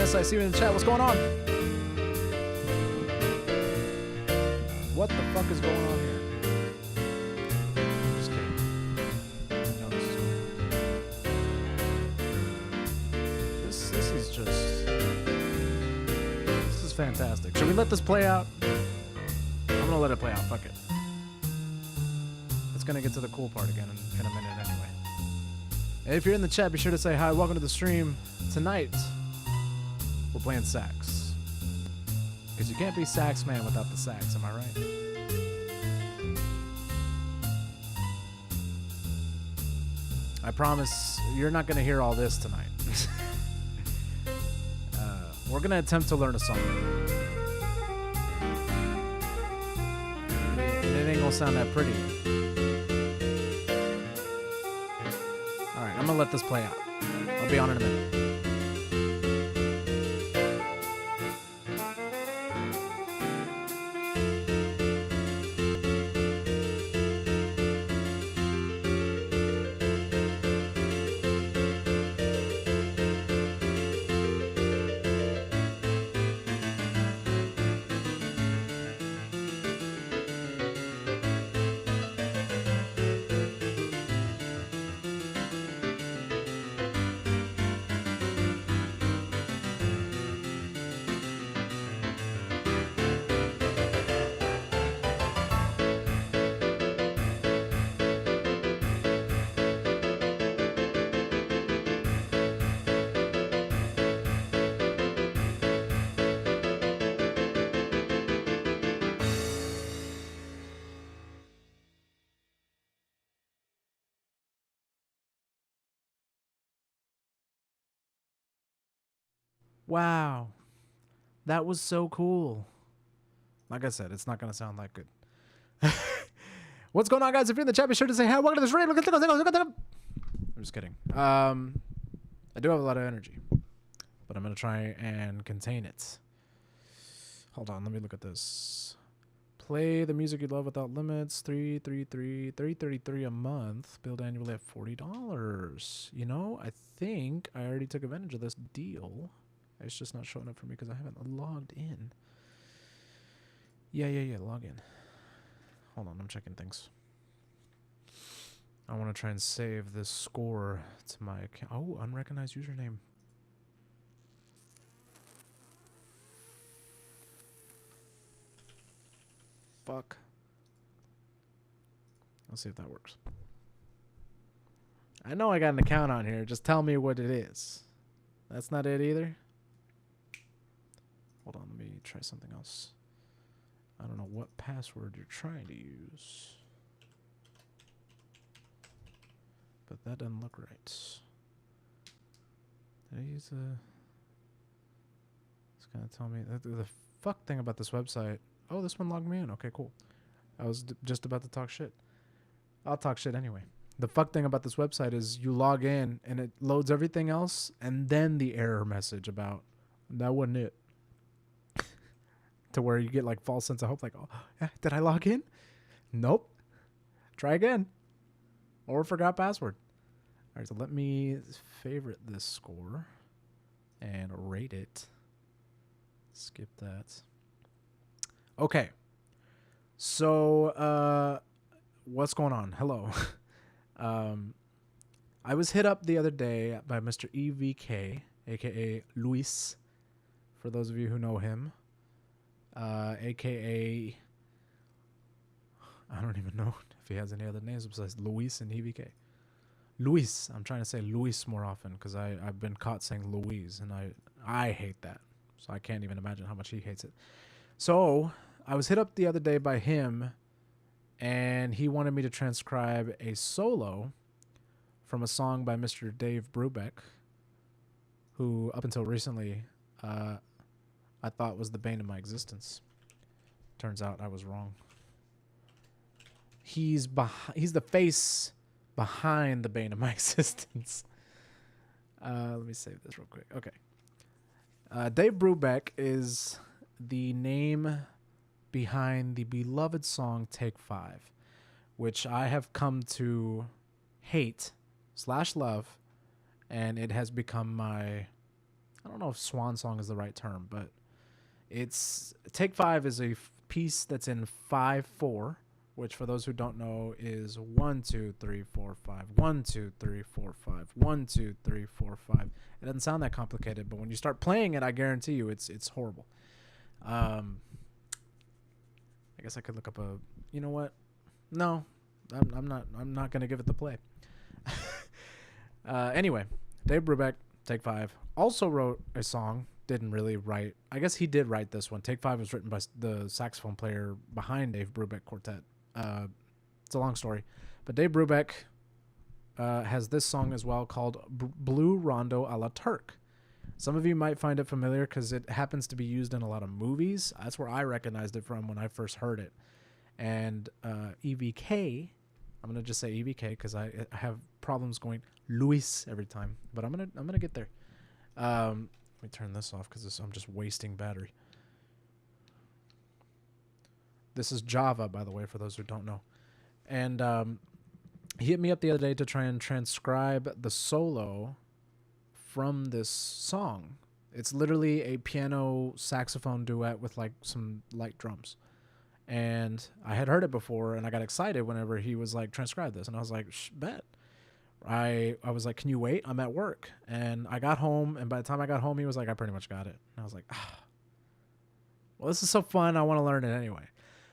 ISSA, I see you in the chat. What's going on? What the fuck is going on here? Just kidding. I know this is cool. This is just... This is fantastic. Should we let this play out? I'm gonna let it play out. Fuck it. It's gonna get to the cool part again in a minute anyway. If you're in the chat, be sure to say hi. Welcome to the stream. Tonight, we're playing sax. Because you can't be saxman without the sax, am I right? I promise you're not going to hear all this tonight. We're going to attempt to learn a song. It ain't going to sound that pretty. Alright, I'm going to let this play out. I'll be on in a minute. Wow. That was so cool. Like I said, it's not going to sound that good. What's going on, guys? If you're in the chat, be sure to say hi. Welcome to the stream. I'm just kidding. I do have a lot of energy, but I'm going to try and contain it. Hold on. Let me look at this. Play the music you love without limits. $333 a month. Billed annually at $40. You know, I think I already took advantage of this deal. It's just not showing up for me because I haven't logged in. Yeah, log in. Hold on, I'm checking things. I want to try and save this score to my account. Oh, unrecognized username. Fuck. Let's see if that works. I know I got an account on here. Just tell me what it is. That's not it either. Hold on, let me try something else. I don't know what password you're trying to use. But that doesn't look right. Did I use a... It's going to tell me... The fuck thing about this website... Oh, this one logged me in. Okay, cool. I was just about to talk shit. I'll talk shit anyway. The fuck thing about this website is you log in and it loads everything else and then the error message about that wasn't it. To where you get like false sense of hope, like, oh, did I log in? Nope. Try again. Or forgot password. All right, so let me favorite this score and rate it. Skip that. Okay. So, what's going on? Hello. I was hit up the other day by Mr. EVK, aka Luis, for those of you who know him. AKA, I don't even know if he has any other names besides Luis and EVK. Luis, I'm trying to say Luis more often because I've been caught saying Louise and I hate that. So I can't even imagine how much he hates it. So I was hit up the other day by him and he wanted me to transcribe a solo from a song by Mr. Dave Brubeck, who up until recently, I thought was the bane of my existence. Turns out I was wrong. He's the face behind the bane of my existence. Let me save this real quick. Okay. Dave Brubeck is the name behind the beloved song Take 5, which I have come to hate / love, and it has become my I don't know if swan song is the right term, but it's Take Five is a piece that's in 5/4, which for those who don't know is 1 2 3 4 5 1 2 3 4 5 1 2 3 4 5. It doesn't sound that complicated, but when you start playing it, I guarantee you it's horrible. I guess I could look up a. You know what? No, I'm not gonna give it the play. Anyway, Dave Brubeck, Take Five, also wrote a song. Didn't really write. I guess he did write this one. Take Five was written by the saxophone player behind Dave Brubeck Quartet. It's a long story, but Dave Brubeck has this song as well called Blue Rondo a la Turk. Some of you might find it familiar because it happens to be used in a lot of movies. That's where I recognized it from when I first heard it. And EVK, I'm gonna just say EVK because I have problems going Luis every time, but I'm gonna get there. Let me turn this off because I'm just wasting battery. This is Java, by the way, for those who don't know. And he hit me up the other day to try and transcribe the solo from this song. It's literally a piano saxophone duet with like some light drums. And I had heard it before, and I got excited whenever he was like, transcribe this. And I was like, bet. I was like, can you wait? I'm at work. And I got home, and by the time I got home, he was like, I pretty much got it. And I was like, well, this is so fun. I want to learn it anyway.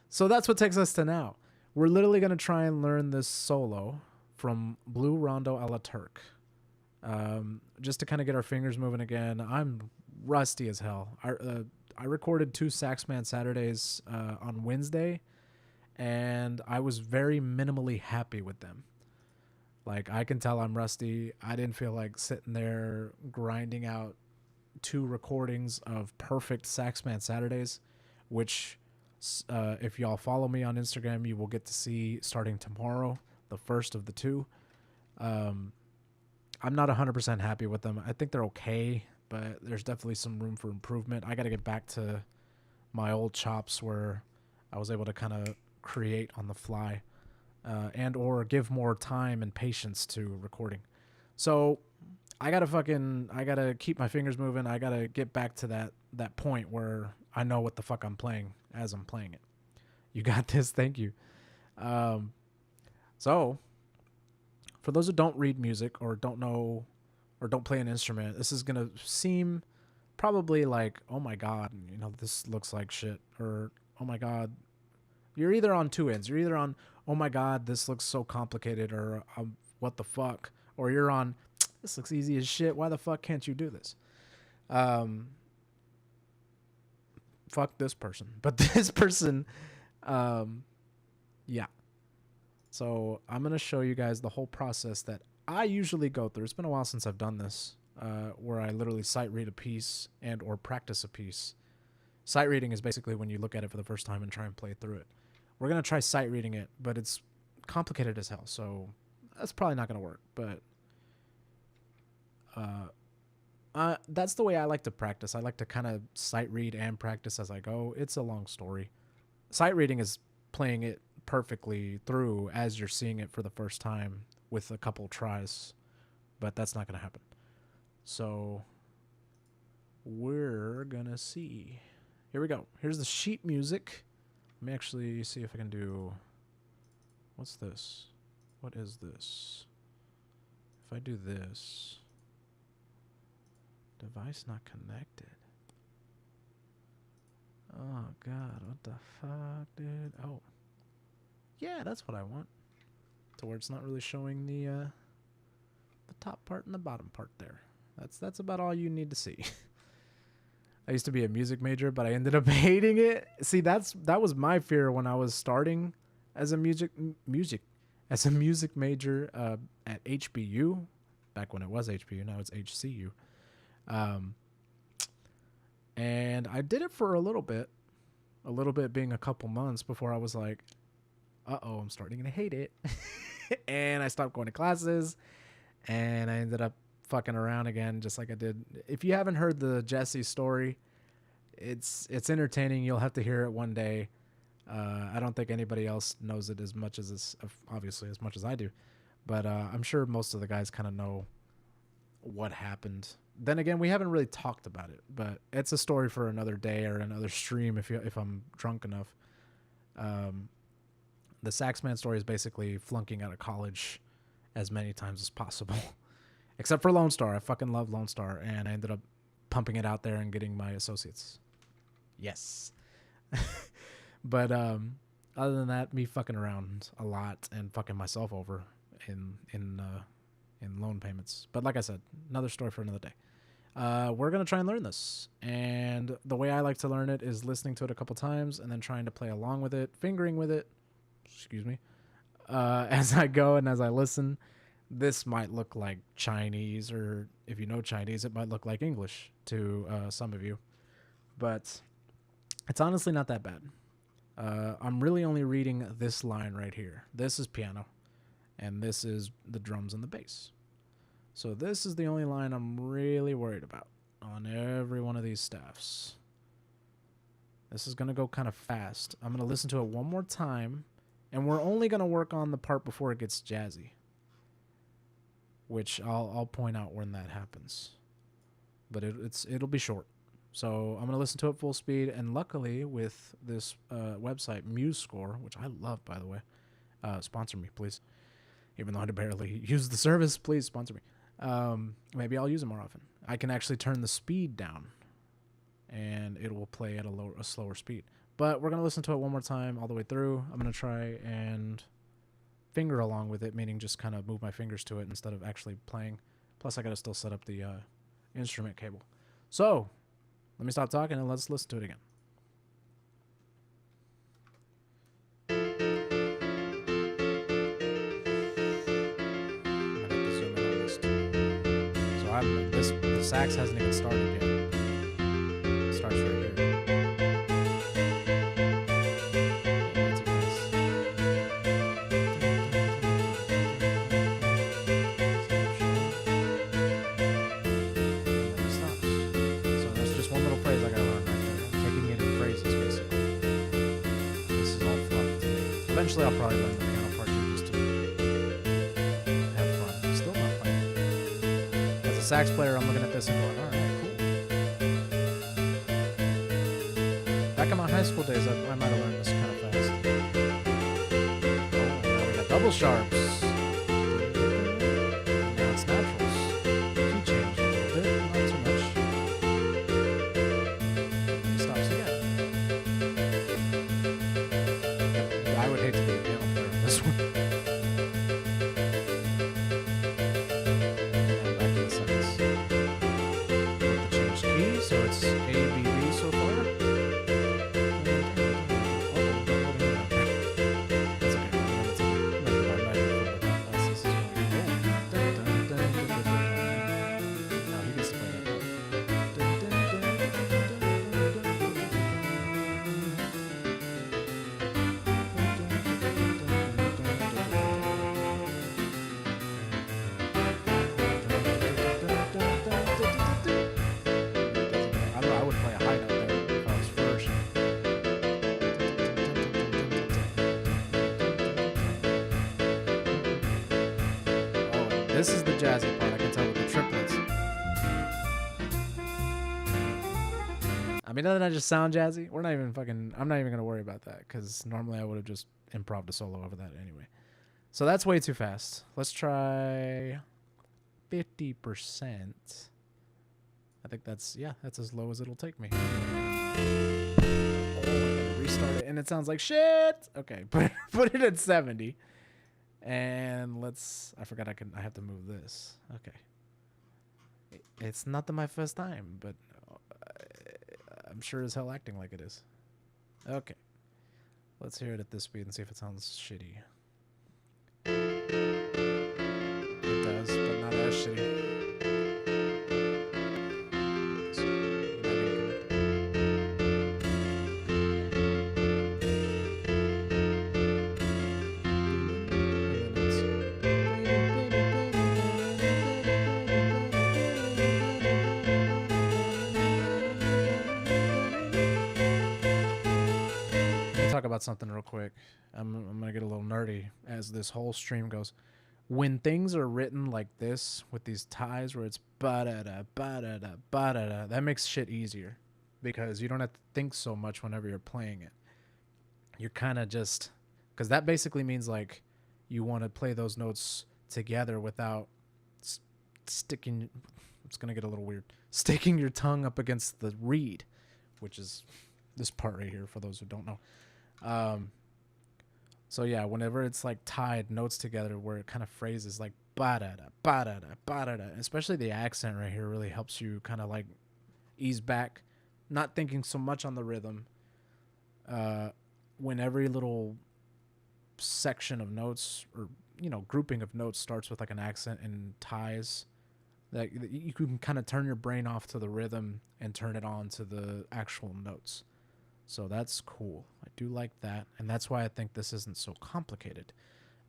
So that's what takes us to now. We're literally going to try and learn this solo from Blue Rondo a la Turk. Just to kind of get our fingers moving again. I'm rusty as hell. I recorded 2 Saxman Saturdays on Wednesday, and I was very minimally happy with them. Like, I can tell I'm rusty. I didn't feel like sitting there grinding out 2 recordings of perfect Saxman Saturdays, which, if y'all follow me on Instagram, you will get to see starting tomorrow, the first of the 2. I'm not 100% happy with them. I think they're okay, but there's definitely some room for improvement. I got to get back to my old chops where I was able to kind of create on the fly. And or give more time and patience to recording. So I gotta keep my fingers moving. I gotta get back to that point where I know what the fuck I'm playing as I'm playing it. You got this. Thank you. So for those who don't read music or don't know or don't play an instrument, this is gonna seem probably like, oh my God, this looks like shit, or oh my God. You're either on 2 ends. You're either on, oh my God, this looks so complicated, or what the fuck, or you're on, this looks easy as shit. Why the fuck can't you do this? Fuck this person, but this person, yeah. So I'm gonna show you guys the whole process that I usually go through. It's been a while since I've done this, where I literally sight read a piece and or practice a piece. Sight reading is basically when you look at it for the first time and try and play through it. We're going to try sight reading it, but it's complicated as hell, so that's probably not going to work. But that's the way I like to practice. I like to kind of sight read and practice as I go. It's a long story. Sight reading is playing it perfectly through as you're seeing it for the first time with a couple tries, but that's not going to happen. So we're going to see. Here we go. Here's the sheet music. Let me actually see if I can do... What's this? What is this? If I do this... Device not connected. Oh, God. What the fuck, dude? Oh. Yeah, that's what I want. To where it's not really showing the top part and the bottom part there. That's about all you need to see. I used to be a music major, but I ended up hating it. See, that was my fear when I was starting as a music major at HBU, back when it was HBU. Now it's HCU, and I did it for a little bit being a couple months before I was like, uh-oh, I'm starting to hate it, and I stopped going to classes, and I ended up fucking around again, just like I did. If you haven't heard the Jesse story, it's entertaining. You'll have to hear it one day. I don't think anybody else knows it as much as obviously as much as I do, but I'm sure most of the guys kind of know what happened then again, we haven't really talked about it, but it's a story for another day or another stream if I'm drunk enough. The saxman story is basically flunking out of college as many times as possible, except for Lone Star. I fucking love Lone Star, and I ended up pumping it out there and getting my associates. Yes. But other than that, me fucking around a lot and fucking myself over in loan payments. But like I said, another story for another day. We're going to try and learn this. And the way I like to learn it is listening to it a couple times and then trying to play along with it, fingering with it, excuse me, as I go and as I listen. This might look like Chinese, or if you know Chinese, it might look like English to some of you. But it's honestly not that bad. I'm really only reading this line right here. This is piano, and this is the drums and the bass. So this is the only line I'm really worried about on every one of these staffs. This is going to go kind of fast. I'm going to listen to it one more time, and we're only going to work on the part before it gets jazzy, which I'll point out when that happens. But it'll be short. So I'm going to listen to it full speed, and luckily with this website, MuseScore, which I love, by the way, sponsor me, please. Even though I barely use the service, please sponsor me. Maybe I'll use it more often. I can actually turn the speed down, and it will play at a slower speed. But we're going to listen to it one more time all the way through. I'm going to try and finger along with it, meaning just kind of move my fingers to it instead of actually playing. Plus, I got to still set up the instrument cable. So let me stop talking and let's listen to it again. I'm gonna have to zoom in on this too. So the sax hasn't even started yet. It starts right here. Eventually, I'll probably learn the piano part too, just to have fun. Still not playing. As a sax player, I'm looking at this and going, all right, cool. Back in my high school days, I might have learned this kind of fast. Oh, now we got double sharps. Now it's naturals. Key change a little bit, not too much. He stops again. I would hate to be a piano player on this one. And back to the seconds. The change key, so it's A, B, B so far. That's okay. That's now he gets to play that part. This is the jazzy part, I can tell with the triplets. I mean, doesn't that just sound jazzy? I'm not even going to worry about that, because normally I would have just improv'd a solo over that anyway. So that's way too fast. Let's try 50%. I think that's as low as it'll take me. Oh, I'm going to restart it, and it sounds like shit! Okay, put it at 70. And I forgot I have to move this. Okay. It's not my first time, but I'm sure as hell acting like it is. Okay. Let's hear it at this speed and see if it sounds shitty. It does, but not as shitty. Talk about something real quick. I'm gonna get a little nerdy as this whole stream goes. When things are written like this with these ties where it's ba-da-da, ba-da-da, ba-da-da, that makes shit easier because you don't have to think so much whenever you're playing it. You're kind of just, because that basically means like you want to play those notes together without sticking, it's going to get a little weird, sticking your tongue up against the reed, which is this part right here for those who don't know. So yeah, whenever it's like tied notes together where it kind of phrases like ba-da-da, ba-da-da, ba-da-da, especially the accent right here really helps you kind of like ease back, not thinking so much on the rhythm. When every little section of notes or, you know, grouping of notes starts with like an accent and ties, that you can kind of turn your brain off to the rhythm and turn it on to the actual notes. So that's cool. I do like that. And that's why I think this isn't so complicated.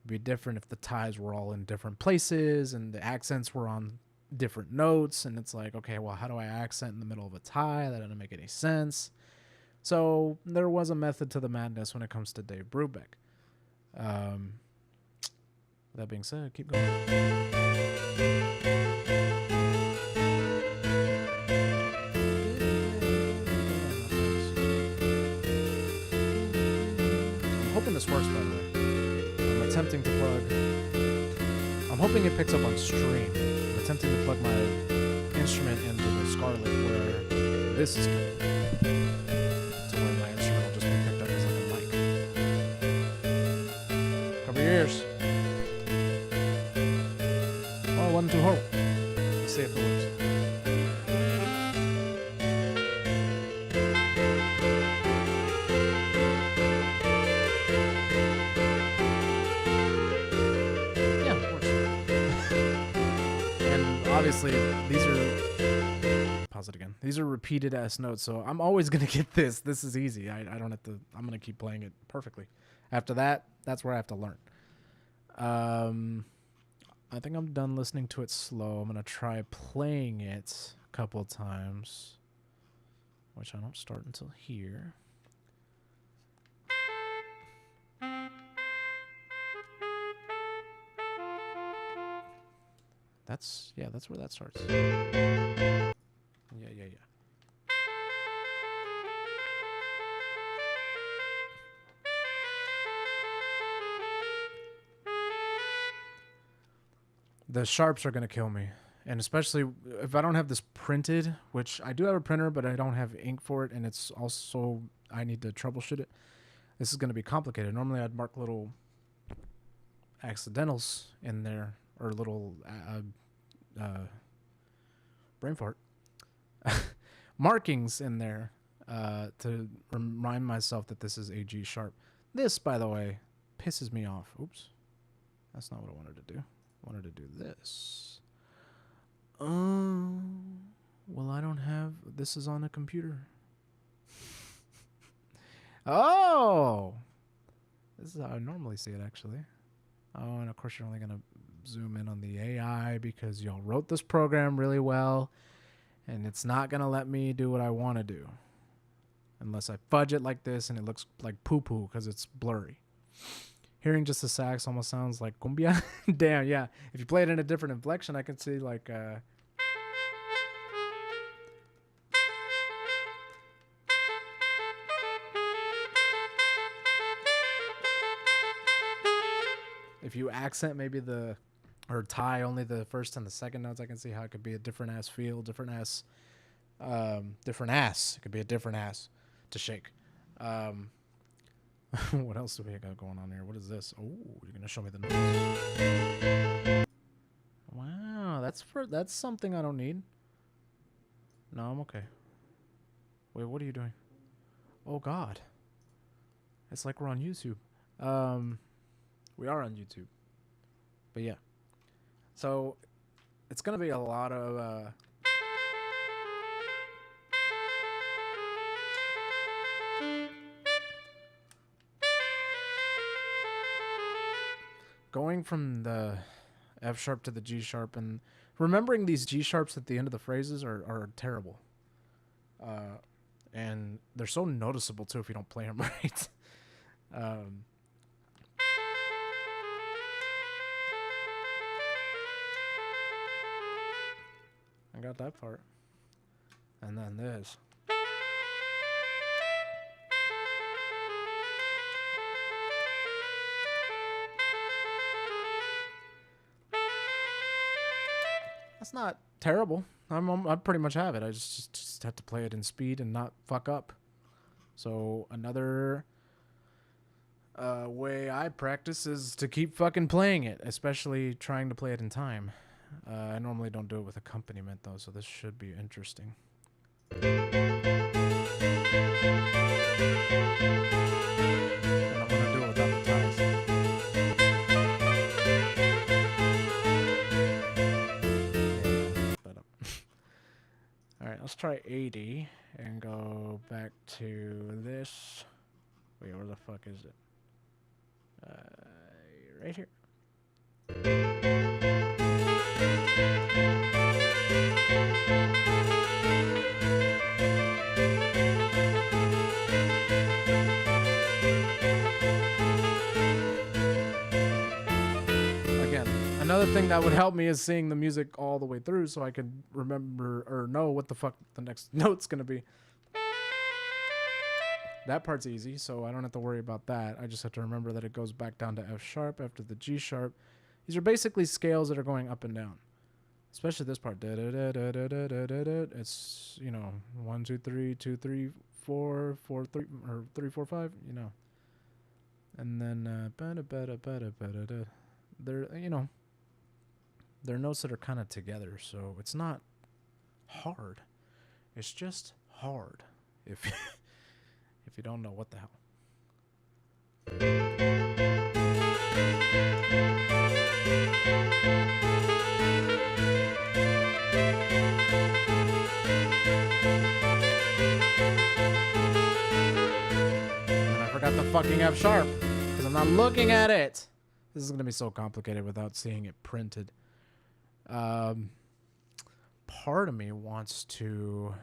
It'd be different if the ties were all in different places and the accents were on different notes. And it's like, okay, well, how do I accent in the middle of a tie? That doesn't make any sense. So there was a method to the madness when it comes to Dave Brubeck. That being said, keep going. This works, by the way. I'm attempting to plug. I'm hoping it picks up on stream. I'm attempting to plug my instrument into the Scarlett where this is good. To where my instrument will just be picked up as like a mic. Cover your ears. Oh, it wasn't too horrible. Let's see if it works. Obviously, these are, pause it again, these are repeated ass notes, so I'm always going to get this. This is easy. I don't have to, I'm going to keep playing it perfectly. After that, that's where I have to learn. I think I'm done listening to it slow. I'm going to try playing it a couple of times, which I don't start until here. That's where that starts. Yeah. The sharps are going to kill me. And especially if I don't have this printed, which I do have a printer, but I don't have ink for it. And it's also, I need to troubleshoot it. This is going to be complicated. Normally I'd mark little accidentals in there or little brain fart markings in there to remind myself that this is a G sharp. This, by the way, pisses me off. Oops, that's not what I wanted to do. I wanted to do this. Well, I don't have, this is on a computer. Oh, this is how I normally see it, actually. Oh, and of course you're only going to zoom in on the AI because y'all wrote this program really well, and it's not going to let me do what I want to do unless I fudge it like this and it looks like poo-poo because it's blurry. Hearing just the sax almost sounds like cumbia. Damn, yeah. If you play it in a different inflection, I can see like... if you accent maybe the... or tie only the first and the second notes, I can see how it could be a different ass feel, different ass. It could be a different ass to shake. What else do we got going on here? What is this? Oh, you're gonna show me the notes. Wow, that's something I don't need. No, I'm okay. Wait, what are you doing? Oh God, it's like we're on YouTube. We are on YouTube, but yeah. So it's gonna be a lot of going from the F sharp to the G sharp, and remembering these G sharps at the end of the phrases are terrible. And they're so noticeable too if you don't play them right. I got that part. And then this. That's not terrible. I pretty much have it. I just have to play it in speed and not fuck up. So another way I practice is to keep fucking playing it, especially trying to play it in time. I normally don't do it with accompaniment though, so this should be interesting. And I'm gonna do it without the ties. Alright, let's try 80 and go back to this. Wait, where the fuck is it? Right here. Again, another thing that would help me is seeing the music all the way through so I could remember or know what the fuck the next note's gonna be. That part's easy, so I don't have to worry about that. I just have to remember that it goes back down to F sharp after the G sharp. These are basically scales that are going up and down. Especially this part. It's, you know, 1, 2, 3, 2, 3, 4, 4, 3, or 3, 4, 5, you know. And then, they're, you know, they're notes that are kind of together, so it's not hard. It's just hard. If you don't know what the hell. And I forgot the fucking F sharp because I'm not looking at it. This is going to be so complicated without seeing it printed. Part of me wants to...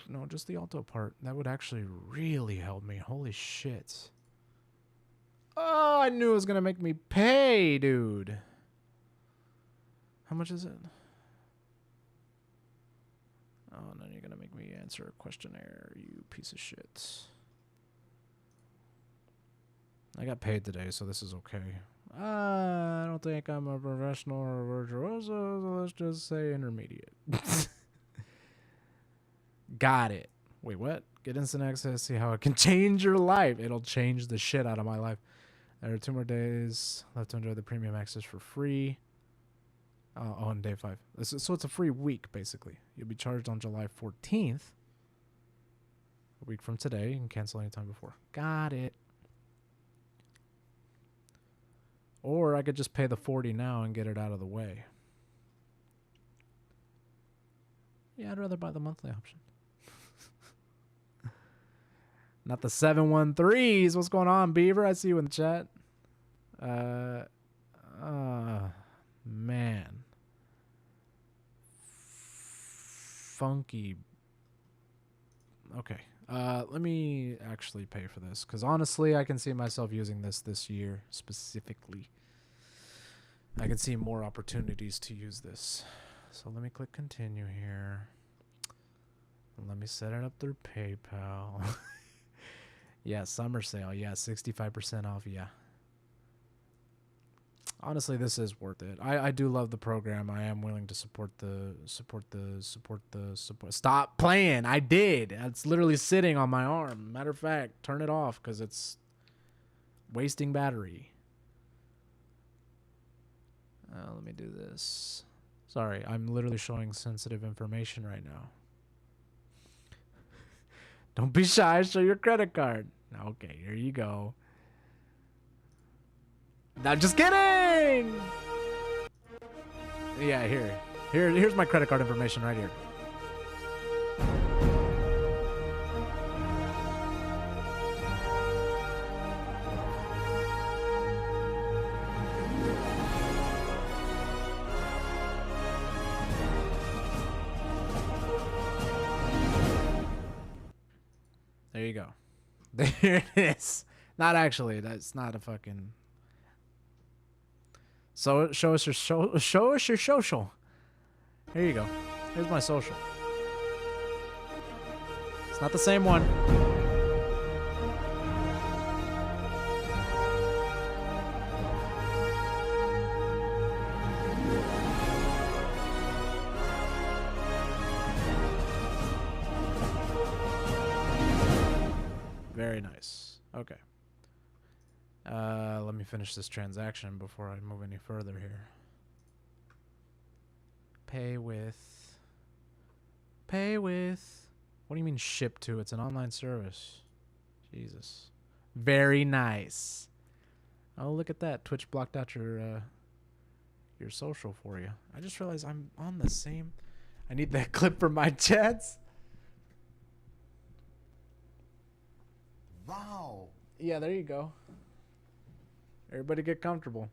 No, just the alto part. That would actually really help me. Holy shit. Oh, I knew it was going to make me pay, dude. How much is it? Oh, and then you're going to make me answer a questionnaire, you piece of shit. I got paid today, so this is okay. I don't think I'm a professional or virtuoso, so let's just say intermediate. Got it. Wait, what? Get instant access, see how it can change your life. It'll change the shit out of my life. There are 2 more days left to enjoy the premium access for free. On day 5. So it's a free week, basically. You'll be charged on July 14th. A week from today. You can cancel anytime before. Got it. Or I could just pay the $40 now and get it out of the way. Yeah, I'd rather buy the monthly option. Not the 713s. What's going on, Beaver? I see you in the chat. Man. Funky. Okay. Let me actually pay for this, because honestly, I can see myself using this year specifically. I can see more opportunities to use this. So let me click continue here. And let me set it up through PayPal. Yeah, summer sale. Yeah, 65% off. Yeah. Honestly, this is worth it. I do love the program. I am willing to support. Stop playing. I did. It's literally sitting on my arm. Matter of fact, turn it off because it's wasting battery. Let me do this. Sorry, I'm literally showing sensitive information right now. Don't be shy. Show your credit card. Okay, here you go. Not just kidding. Yeah, here's my credit card information right here. There you go. There it is. Not actually. That's not a fucking... So show us your show us your social. Here you go. Here's my social. It's not the same one. Very nice. Okay. Let me finish this transaction before I move any further here. Pay with. Pay with. What do you mean ship to? It's an online service. Jesus. Very nice. Oh, look at that. Twitch blocked out your social for you. I just realized I'm on the same. I need that clip for my chats. Wow. Yeah, there you go. Everybody get comfortable.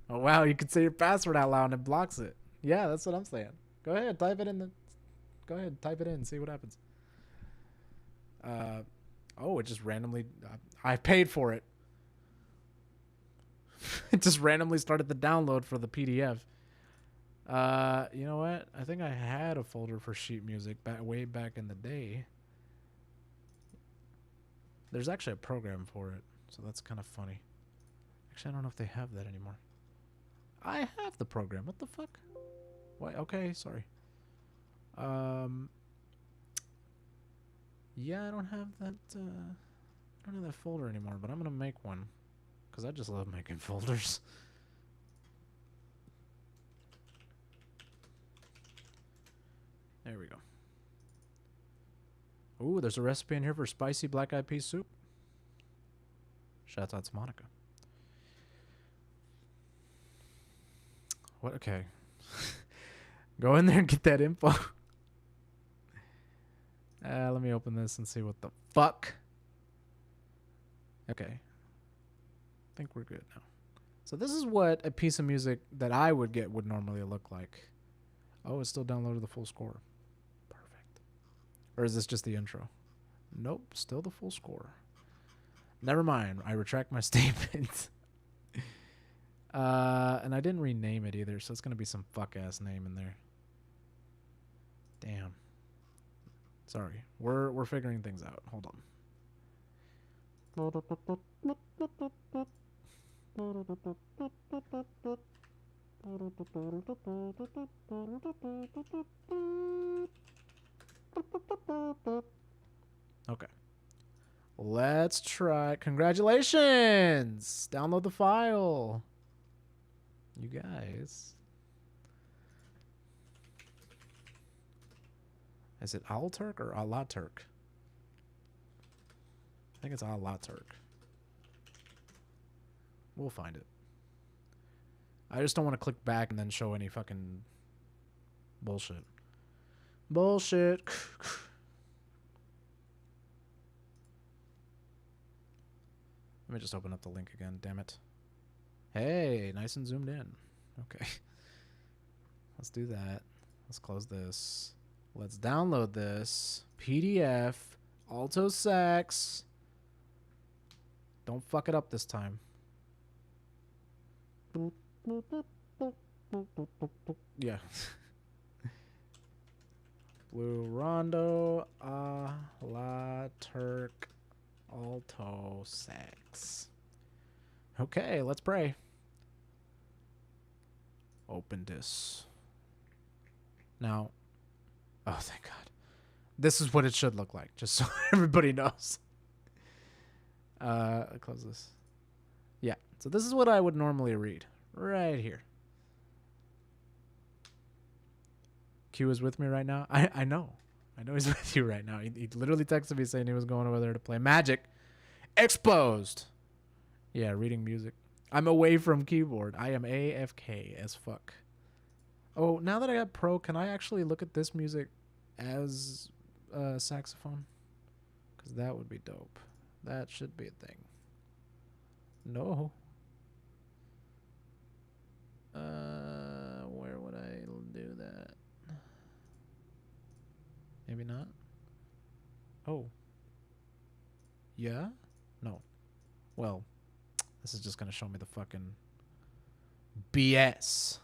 Oh, wow. You can say your password out loud and it blocks it. Yeah, that's what I'm saying. Go ahead. Type it in the... Go ahead. Type it in and see what happens. Oh, it just randomly... I paid for it. It just randomly started the download for the PDF. You know what? I think I had a folder for sheet music way back in the day. There's actually a program for it, so that's kind of funny. Actually, I don't know if they have that anymore. I have the program. What the fuck? Why? Okay, sorry. Yeah, I don't have that. I don't have that folder anymore, but I'm gonna make one because I just love making folders. There we go. Ooh, there's a recipe in here for spicy black eyed pea soup. Shouts out to Monica. What? Okay. Go in there and get that info. Let me open this and see what the fuck. Okay. I think we're good now. So this is what a piece of music that I would get would normally look like. Oh, it still downloaded the full score. Perfect. Or is this just the intro? Nope, still the full score. Never mind. I retract my statement. And I didn't rename it either, so it's gonna be some fuck ass name in there. Damn. Sorry. We're figuring things out. Hold on. Okay. Let's try. Congratulations! Download the file. You guys. Is it Alaturk or Alaturk? I think it's Alaturk. We'll find it. I just don't want to click back and then show any fucking bullshit. Bullshit. Let me just open up the link again, damn it. Hey, nice and zoomed in. Okay. Let's do that. Let's close this. Let's download this. PDF. Alto sax. Don't fuck it up this time. Yeah. Blue Rondo. La Turk. Alto sax. Okay, let's pray. Open this. Now, oh, thank God. This is what it should look like, just so everybody knows. Close this. Yeah, so this is what I would normally read. Right here. Q is with me right now. I know. I know he's with you right now. He literally texted me saying he was going over there to play Magic. Exposed. Yeah, reading music. I'm away from keyboard. I am AFK as fuck. Oh, now that I got Pro, can I actually look at this music as saxophone? Because that would be dope. That should be a thing. No. Where would I do that? Maybe not. Oh. Yeah? No. Well, this is just going to show me the fucking BS.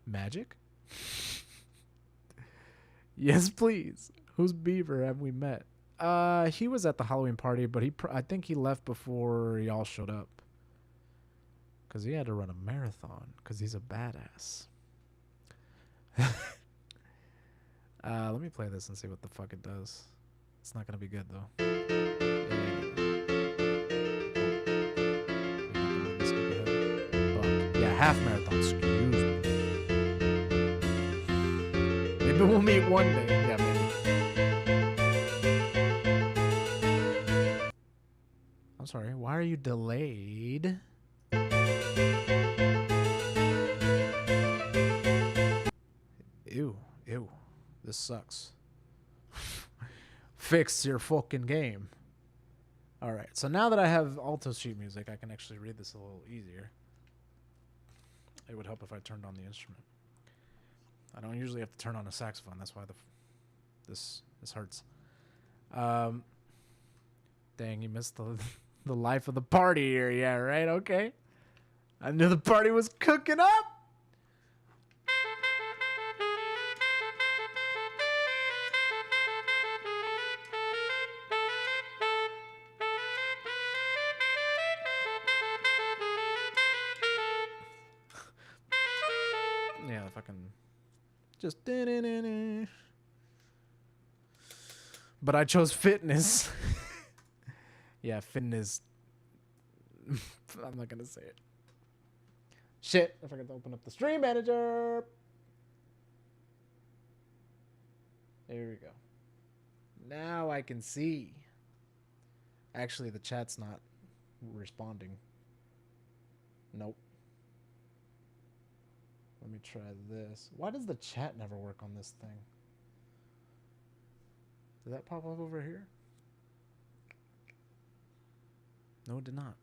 Magic? Yes, please. Whose beaver have we met? He was at the Halloween party, but I think he left before y'all showed up. Because he had to run a marathon, because he's a badass. Let me play this and see what the fuck it does. It's not going to be good, though. Yeah, half marathon, excuse me. Maybe we'll meet one day. Yeah, maybe. I'm sorry, why are you delayed? Ew. This sucks. Fix your fucking game. Alright, so now that I have alto sheet music, I can actually read this a little easier. It would help if I turned on the instrument. I don't usually have to turn on a saxophone. That's why this hurts. Dang, you missed the life of the party here. Yeah, right? Okay. I knew the party was cooking up. Yeah, if I can just... But I chose fitness. Yeah, fitness. I'm not going to say it. Shit, I forgot to open up the stream manager. There we go. Now I can see. Actually, the chat's not responding. Nope. Let me try this. Why does the chat never work on this thing? Did that pop up over here? No, it did not.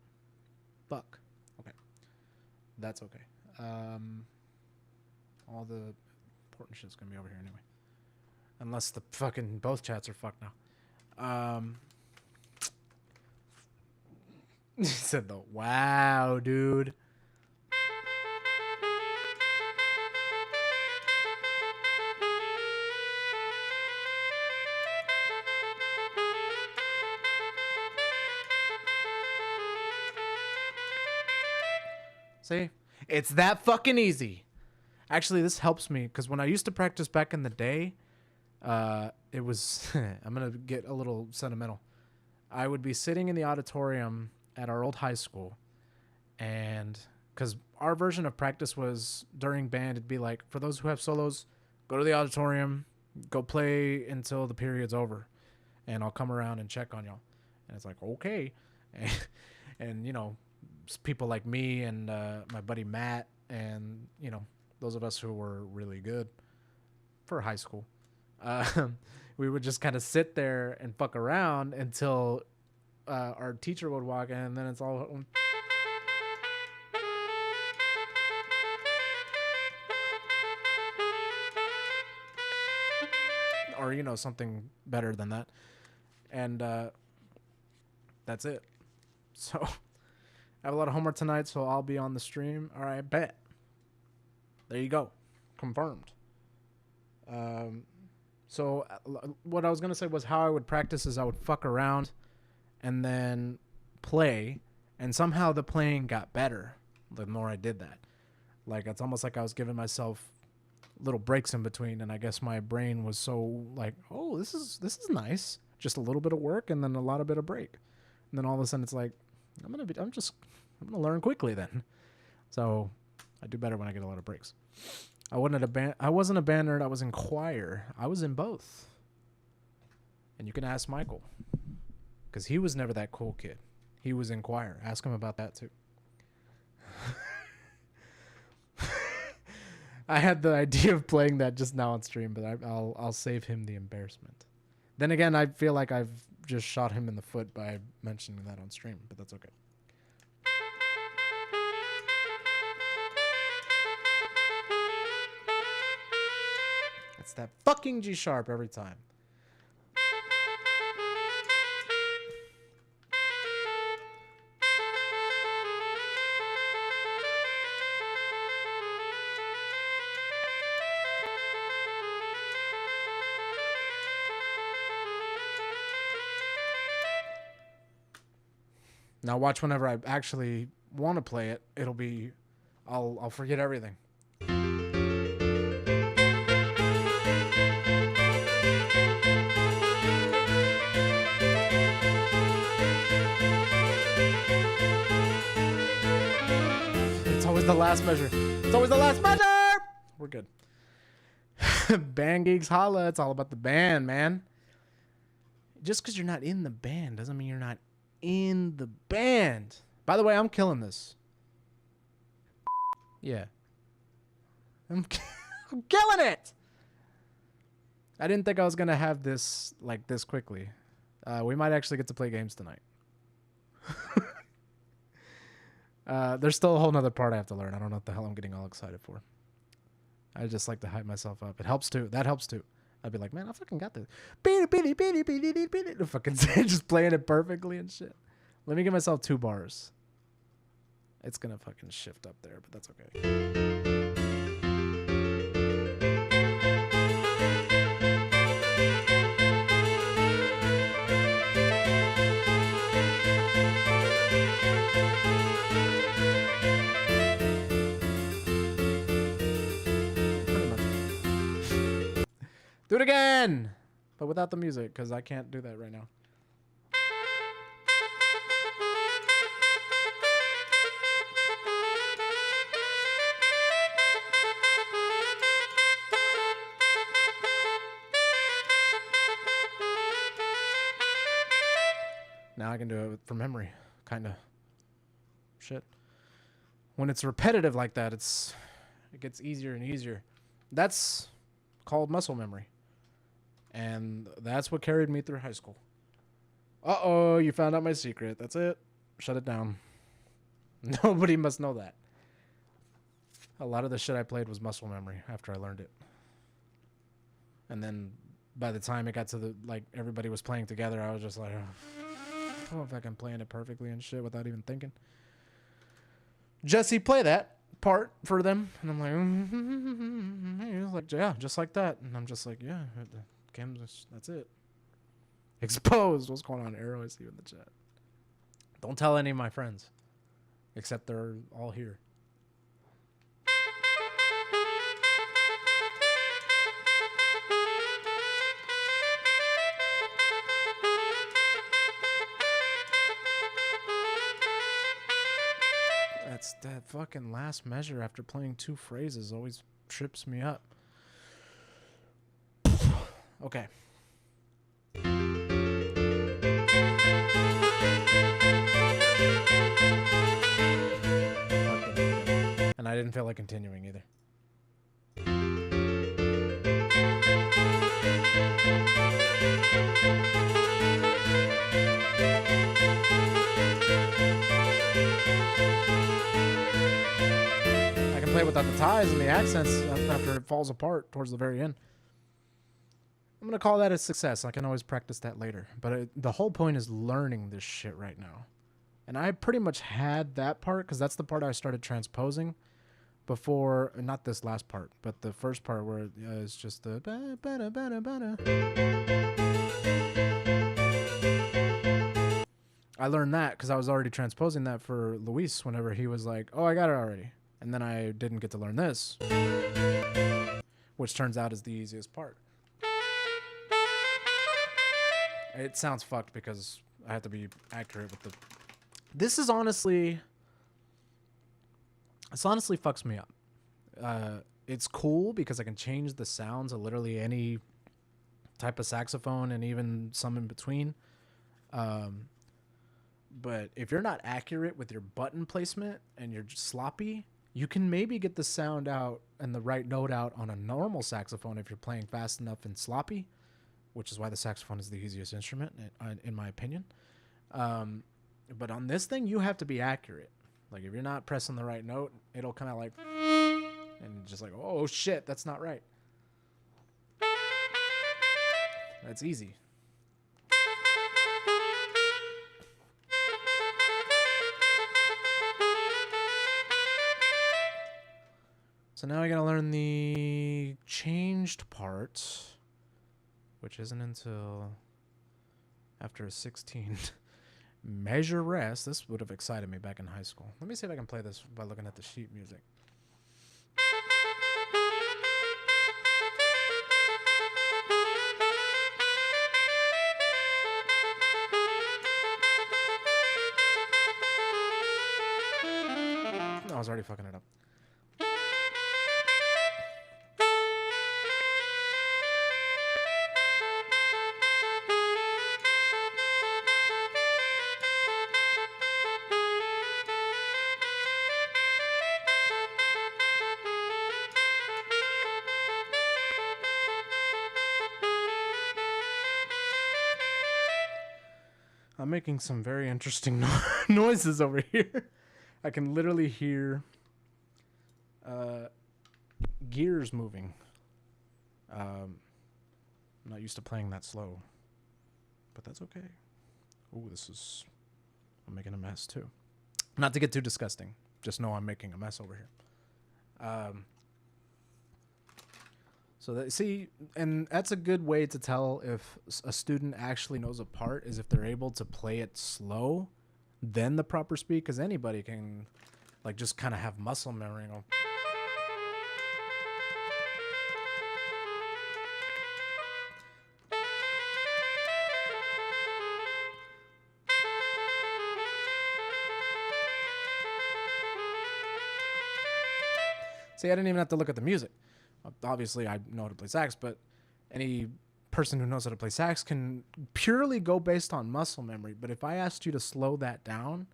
Fuck. Okay. That's okay. All the important shit's gonna be over here anyway. Unless the fucking both chats are fucked now. He said the wow, dude. See? It's that fucking easy. Actually, this helps me because when I used to practice back in the day, it was... I'm going to get a little sentimental. I would be sitting in the auditorium at our old high school, and because our version of practice was during band, it'd be like, for those who have solos, go to the auditorium, go play until the period's over, and I'll come around and check on y'all. And it's like, okay. And you know, people like me and my buddy Matt and, you know, those of us who were really good for high school, we would just kind of sit there and fuck around until our teacher would walk in, and then it's all... or, you know, something better than that. And that's it. So... I have a lot of homework tonight, so I'll be on the stream. All right, bet. There you go. Confirmed. So what I was going to say was how I would practice is I would fuck around and then play, and somehow the playing got better the more I did that. Like, it's almost like I was giving myself little breaks in between, and I guess my brain was so like, oh, this is nice. Just a little bit of work and then a lot of bit of break. And then all of a sudden it's like, I'm gonna learn quickly then. So I do better when I get a lot of breaks. I wasn't a band nerd. I was in choir. I was in both. And you can ask Michael, because he was never that cool kid. He was in choir. Ask him about that too. I had the idea of playing that just now on stream, but I'll save him the embarrassment. Then again, I feel like I've just shot him in the foot by mentioning that on stream, but that's okay. It's that fucking G sharp every time. Now watch whenever I actually want to play it, it'll be, I'll forget everything. It's always the last measure. It's always the last measure. We're good. Band geeks holla. It's all about the band, man. Just because you're not in the band doesn't mean you're not in the band. By the way, I'm killing this. Yeah. I'm killing it. I didn't think I was going to have this like this quickly. We might actually get to play games tonight. There's still a whole nother part I have to learn. I don't know what the hell I'm getting all excited for. I just like to hype myself up. It helps too. That helps too. I'd be like, man, I fucking got this. Fucking just playing it perfectly and shit. Let me give myself 2 bars. It's gonna fucking shift up there, but that's okay. Do it again, but without the music, because I can't do that right now. Now I can do it from memory, kind of. Shit. When it's repetitive like that, it gets easier and easier. That's called muscle memory. And that's what carried me through high school. Uh-oh, you found out my secret. That's it. Shut it down. Nobody must know that. A lot of the shit I played was muscle memory after I learned it. And then by the time it got to the, like, everybody was playing together, I was just like, oh, if I can play it perfectly and shit without even thinking. Jesse, play that part for them. And I'm like, he was like, yeah, just like that. And I'm just like, yeah, that's it. Exposed. What's going on, Arrow? I see you in the chat. Don't tell any of my friends, except they're all here. That fucking last measure after playing 2 phrases always trips me up. Okay. And I didn't feel like continuing either. Play without the ties and the accents after it falls apart towards the very end. I'm gonna call that a success. I can always practice that later, but the whole point is learning this shit right now. And I pretty much had that part because that's the part I started transposing before, not this last part, but the first part where it's just the I learned that because I was already transposing that for Luis whenever he was like, oh, I got it already. And then I didn't get to learn this, which turns out is the easiest part. It sounds fucked because I have to be accurate with the... This is honestly... This honestly fucks me up. It's cool because I can change the sounds of literally any type of saxophone and even some in between. But if you're not accurate with your button placement and you're just sloppy... You can maybe get the sound out and the right note out on a normal saxophone if you're playing fast enough and sloppy, which is why the saxophone is the easiest instrument, in my opinion. But on this thing, you have to be accurate. Like, if you're not pressing the right note, it'll come out like... And just like, oh, shit, that's not right. That's easy. So now I gotta learn the changed part, which isn't until after 16. Measure rest. This would have excited me back in high school. Let me see if I can play this by looking at the sheet music. I was already fucking it up. I'm making some very interesting noises over here. I can literally hear gears moving. I'm not used to playing that slow, but that's okay. Ooh, I'm making a mess too. Not to get too disgusting. Just know I'm making a mess over here. See, and that's a good way to tell if a student actually knows a part is if they're able to play it slow, then the proper speed, because anybody can, like, just kind of have muscle memory. See, I didn't even have to look at the music. Obviously, I know how to play sax, but any person who knows how to play sax can purely go based on muscle memory. But if I asked you to slow that down,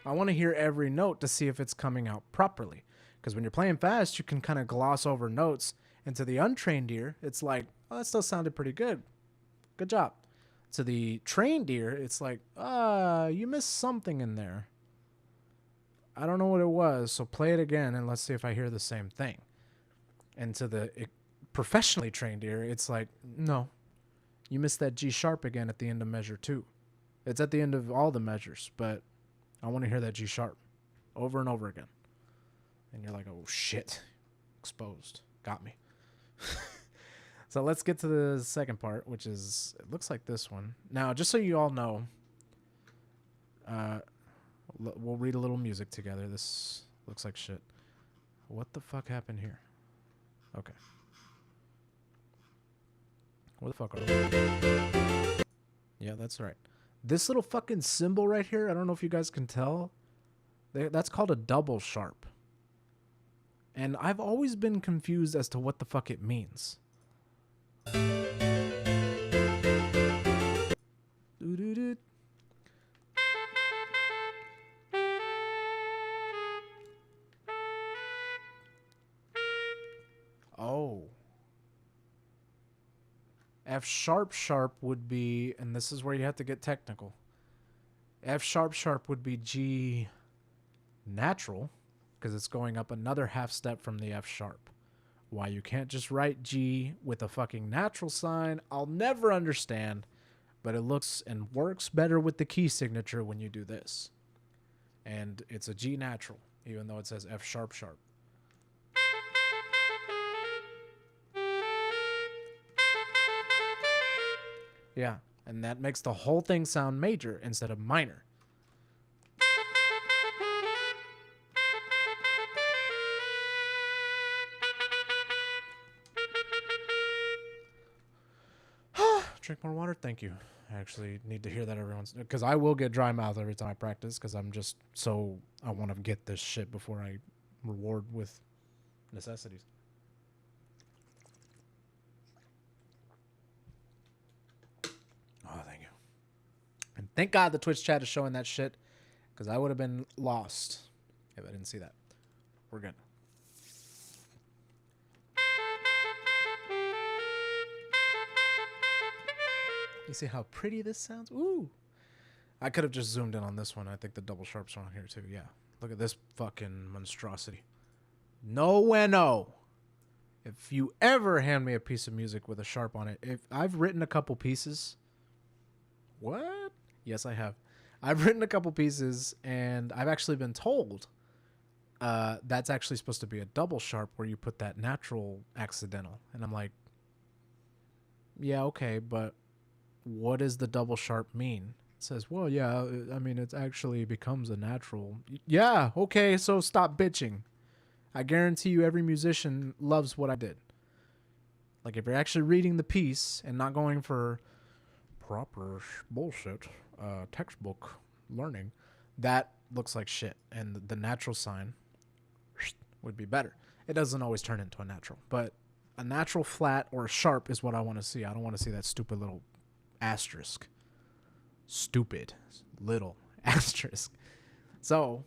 I want to hear every note to see if it's coming out properly. Because when you're playing fast, you can kind of gloss over notes. And to the untrained ear, it's like, oh, that still sounded pretty good. Good job. To the trained ear, it's like, you missed something in there. I don't know what it was, so play it again and let's see if I hear the same thing. And to the professionally trained ear, it's like, no, you missed that G sharp again at the end of measure 2. It's at the end of all the measures, but I want to hear that G sharp over and over again. And you're like, oh shit, exposed, got me. So let's get to the second part, which is, it looks like this one. Now, just so you all know, we'll read a little music together. This looks like shit. What the fuck happened here? Okay. Where the fuck are we? Yeah, that's right. This little fucking symbol right here, I don't know if you guys can tell. That's called a double sharp. And I've always been confused as to what the fuck it means. Oh. F sharp sharp would be, and this is where you have to get technical. F sharp sharp would be G natural, because it's going up another half step from the F sharp. Why you can't just write G with a fucking natural sign, I'll never understand, but it looks and works better with the key signature when you do this. And it's a G natural, even though it says F sharp sharp. Yeah, and that makes the whole thing sound major instead of minor. Drink more water, thank you. I actually need to hear that every once, because I will get dry mouth every time I practice, because I'm just so, I want to get this shit before I reward with necessities. Oh, thank you. And thank God the Twitch chat is showing that shit, because I would have been lost if I didn't see that. We're good. You see how pretty this sounds? Ooh. I could have just zoomed in on this one. I think the double sharps are on here too. Yeah. Look at this fucking monstrosity. No bueno. If you ever hand me a piece of music with a sharp on it, if I've written a couple pieces. What? Yes, I have. I've written a couple pieces and I've actually been told that's actually supposed to be a double sharp where you put that natural accidental. And I'm like, Yeah, okay, but what does the double sharp mean? It says, well, yeah, I mean, it actually becomes a natural. Yeah, okay, so stop bitching. I guarantee you every musician loves what I did. Like, if you're actually reading the piece and not going for proper bullshit, textbook learning, that looks like shit. And the natural sign would be better. It doesn't always turn into a natural, but a natural flat or a sharp is what I want to see. I don't want to see that stupid little asterisk. Stupid little asterisk. So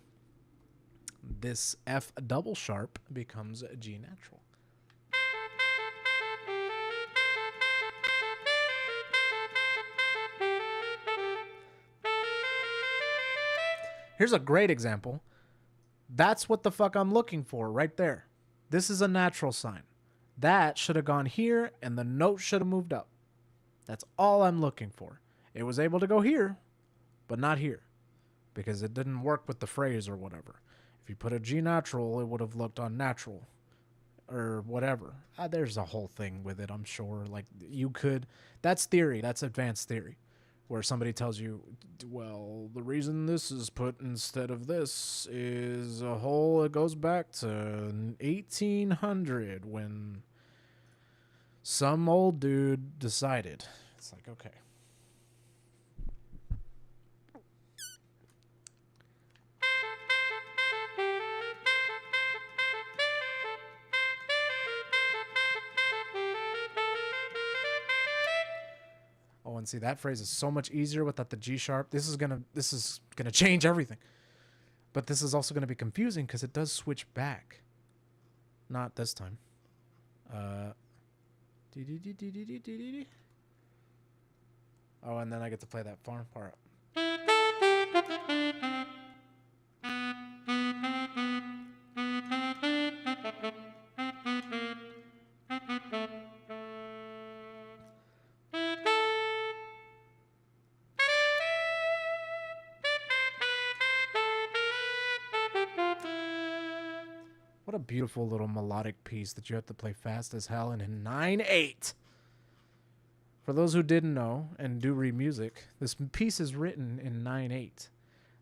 this F double sharp becomes a G natural. Here's a great example. That's what the fuck I'm looking for right there. This is a natural sign. That should have gone here and the note should have moved up. That's all I'm looking for. It was able to go here, but not here because it didn't work with the phrase or whatever. If you put a G natural, it would have looked unnatural or whatever. There's a whole thing with it, I'm sure. Like you could, that's theory. That's advanced theory where somebody tells you, well, the reason this is put instead of this is it goes back to 1800 when some old dude decided. It's like, okay. Oh, and see, that phrase is so much easier without the G sharp. This is gonna change everything. But this is also gonna be confusing because it does switch back. Not this time. Oh, and then I get to play that farm part. What a beautiful little melodic piece that you have to play fast as hell and in 9/8. For those who didn't know and do read music, this piece is written in 9/8.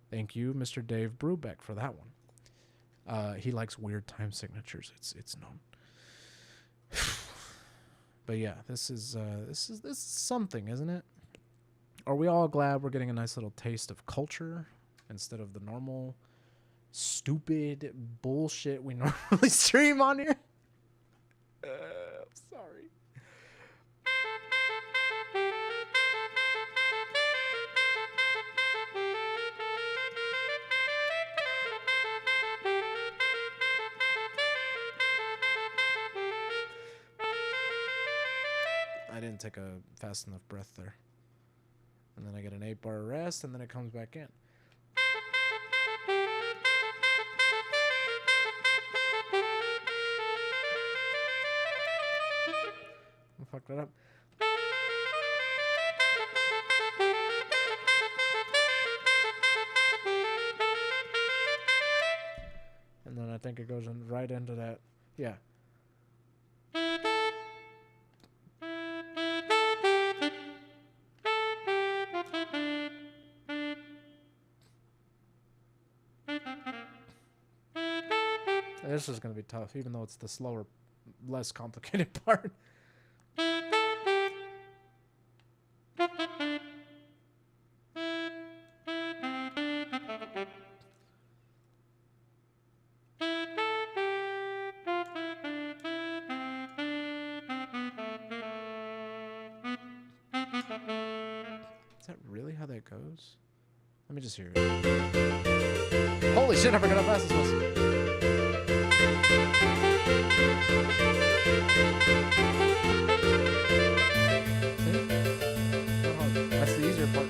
Thank you, Mr. Dave Brubeck, for that one. He likes weird time signatures. It's known. But yeah, this is something, isn't it? Are we all glad we're getting a nice little taste of culture instead of the normal stupid bullshit we normally stream on here? I'm sorry. I didn't take a fast enough breath there. And then I get an 8-bar rest, and then it comes back in. I fucked that up. And then I think it goes right into that. Yeah. This is going to be tough, even though it's the slower, less complicated part. Is that really how that goes? Let me just hear it. Holy shit, I forgot how fast this was. That's the easier part.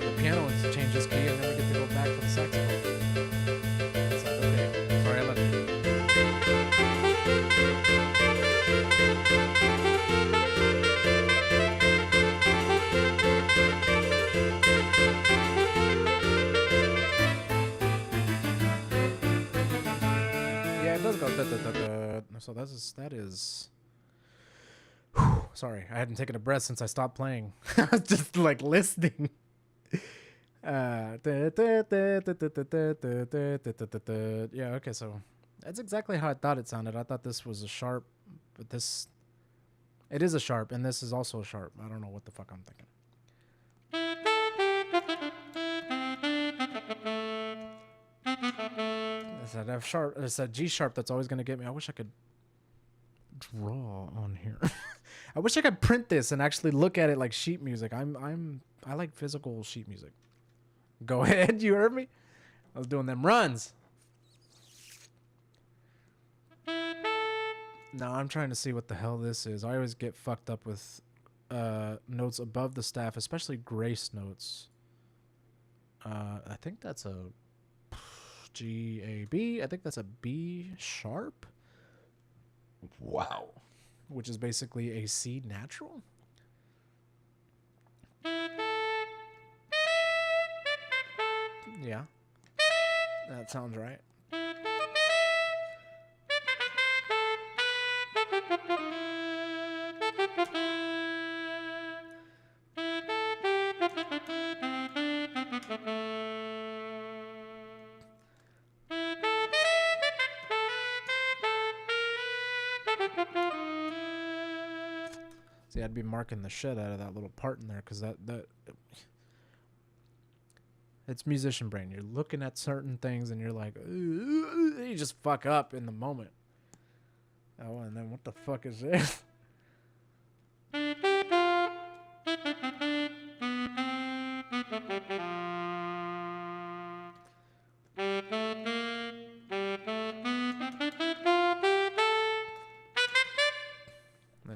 The piano changes key and then we get to go back for the saxophone. It's like, okay, sorry I left you. Yeah, it does go da, da, da, da. So that is Whew, sorry, I hadn't taken a breath since I stopped playing. I was just like listening. Yeah, okay, so that's exactly how I thought it sounded. I thought this was a sharp, but this, it is a sharp, and this is also a sharp. I don't know what the fuck I'm thinking. It's that F sharp, it's that G sharp that's always gonna get me. I wish I could draw on here. I wish I could print this and actually look at it like sheet music. I like physical sheet music. Go ahead, you heard me? I was doing them runs. No, I'm trying to see what the hell this is. I always get fucked up with notes above the staff, especially grace notes. I think that's a G, A, B. I think that's a B sharp. Wow. Which is basically a C natural. Yeah. That sounds right. See, I'd be marking the shit out of that little part in there because that it's musician brain. You're looking at certain things and you're like, you just fuck up in the moment. Oh, and then what the fuck is this? Then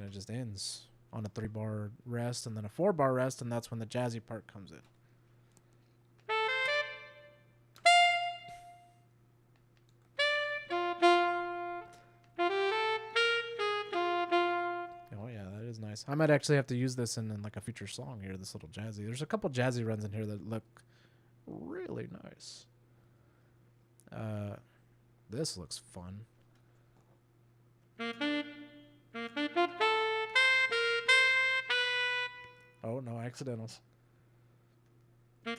it just ends on a 3-bar rest and then a 4-bar rest, and that's when the jazzy part comes in. Oh yeah, that is nice. I might actually have to use this in like a future song here, this little jazzy. There's a couple jazzy runs in here that look really nice. This looks fun. Oh, no accidentals. Kind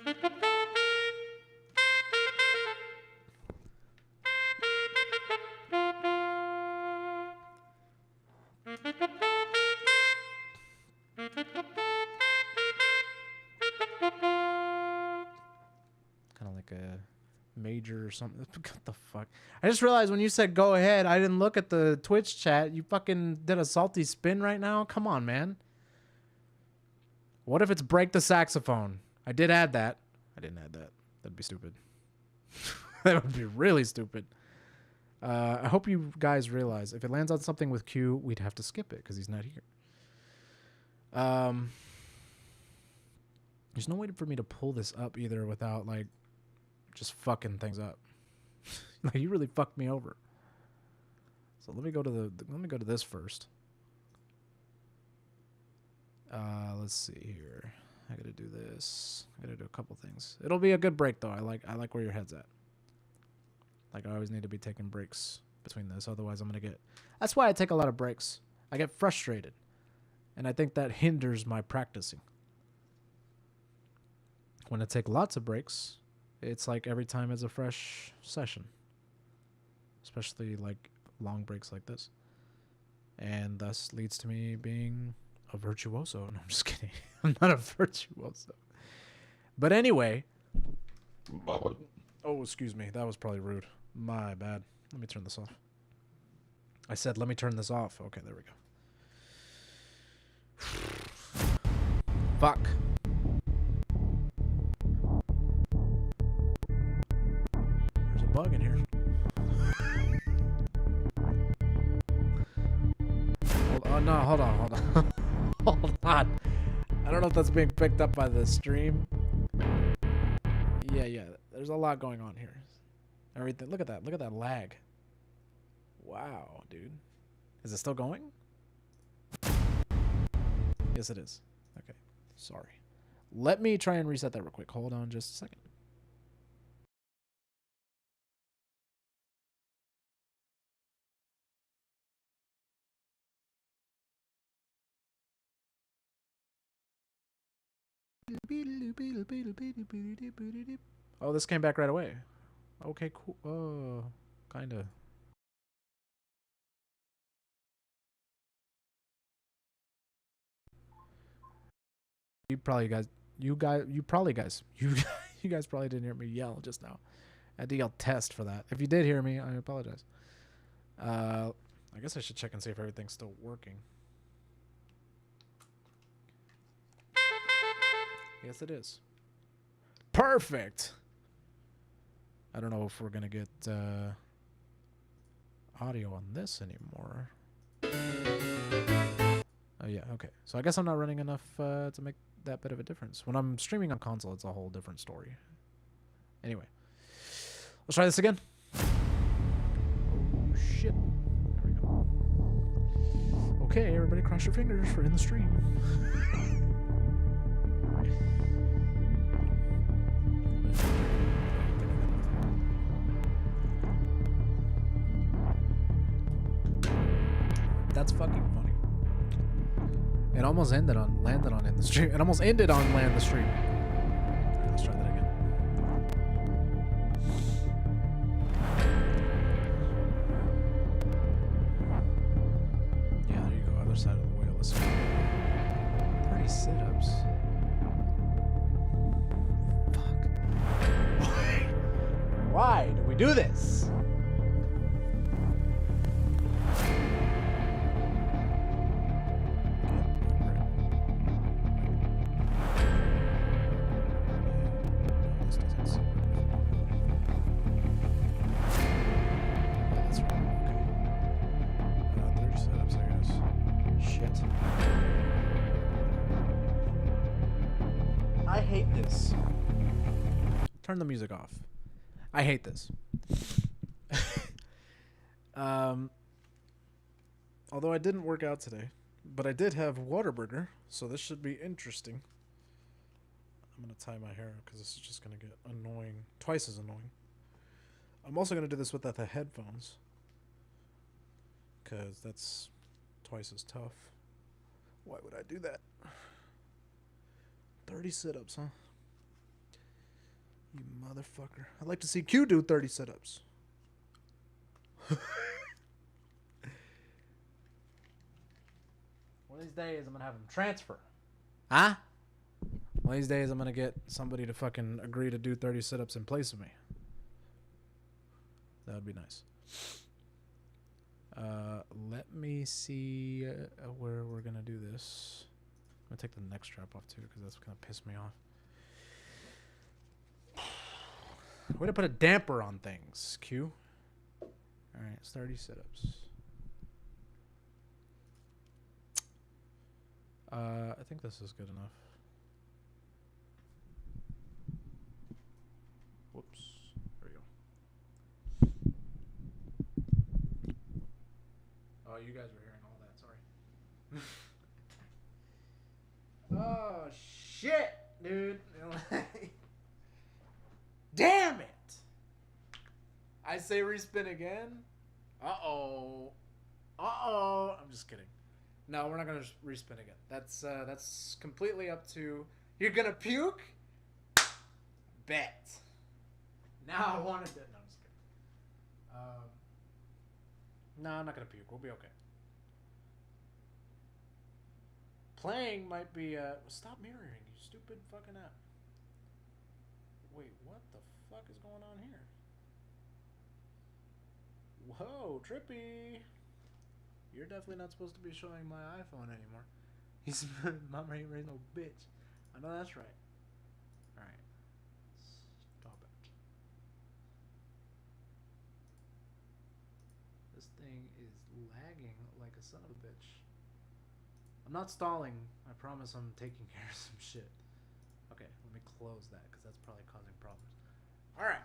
of like a major or something. What the fuck? I just realized when you said go ahead, I didn't look at the Twitch chat. You fucking did a salty spin right now? Come on, man. What if it's break the saxophone? I did add that. I didn't add that. That'd be stupid. That would be really stupid. I hope you guys realize if it lands on something with Q, we'd have to skip it because he's not here. There's no way for me to pull this up either without like just fucking things up. Like you really fucked me over. So let me go to this first. Let's see here. I gotta do this. I gotta do a couple things. It'll be a good break though. I like where your head's at. Like I always need to be taking breaks between this, otherwise I'm gonna get. That's why I take a lot of breaks. I get frustrated, and I think that hinders my practicing. When I take lots of breaks, it's like every time is a fresh session. Especially like long breaks like this, and thus leads to me being a virtuoso. No, I'm just kidding. I'm not a virtuoso. But anyway. Oh, excuse me. That was probably rude. My bad. Let me turn this off. I said, let me turn this off. Okay, there we go. Fuck. There's a bug in here. Oh, no, hold on. Hold on. I don't know if that's being picked up by the stream. Yeah. There's a lot going on here. Everything. Look at that. Look at that lag. Wow, dude. Is it still going? Yes, it is. Okay. Sorry. Let me try and reset that real quick. Hold on just a second. Oh, this came back right away. Okay, cool. Oh, kinda. You probably guys, you guys probably didn't hear me yell just now. I had to yell test for that. If you did hear me, I apologize. I guess I should check and see if everything's still working. Yes, it is. Perfect. I don't know if we're gonna get audio on this anymore. Oh yeah, okay. So I guess I'm not running enough to make that bit of a difference. When I'm streaming on console, it's a whole different story. Anyway, let's try this again. Oh shit. There we go. Okay, everybody cross your fingers for in the stream. That's fucking funny. It almost landed on in the stream. It almost ended on land the stream. Right, let's try that again. Yeah, there you go. Other side of the wheel. Let's see. 30 sit-ups. Fuck. Why do we do this? I hate this. Turn the music off. I hate this. Although I didn't work out today, but I did have Whataburger, so this should be interesting. I'm going to tie my hair because this is just going to get annoying, twice as annoying. I'm also going to do this without the headphones because that's twice as tough. Why would I do that? 30 sit-ups, huh? You motherfucker. I'd like to see Q do 30 sit-ups. One of these days, I'm going to have him transfer. Huh? One of these days, I'm going to get somebody to fucking agree to do 30 sit-ups in place of me. That would be nice. Let me see where we're going to do this. I'm going to take the neck strap off, too, because that's going to piss me off. Way to put a damper on things, Q. Alright, it's 30 sit-ups. I think this is good enough. Whoops. There we go. Oh, you guys were hearing all that, sorry. Oh, shit, dude. Damn it! I say respin again? Uh-oh. Uh-oh. I'm just kidding. No, we're not going to respin again. That's completely up to... You're going to puke? Bet. Now I want to... No, I'm just kidding. No, I'm not going to puke. We'll be okay. Playing might be... Stop mirroring, you stupid fucking app. Wait, what the fuck is going on here? Whoa, trippy. You're definitely not supposed to be showing my iPhone anymore. He's Mama ain't raised no bitch. I know that's right. Alright. Stop it. This thing is lagging like a son of a bitch. I'm not stalling. I promise I'm taking care of some shit. Okay, let me close that because that's probably causing problems. Alright.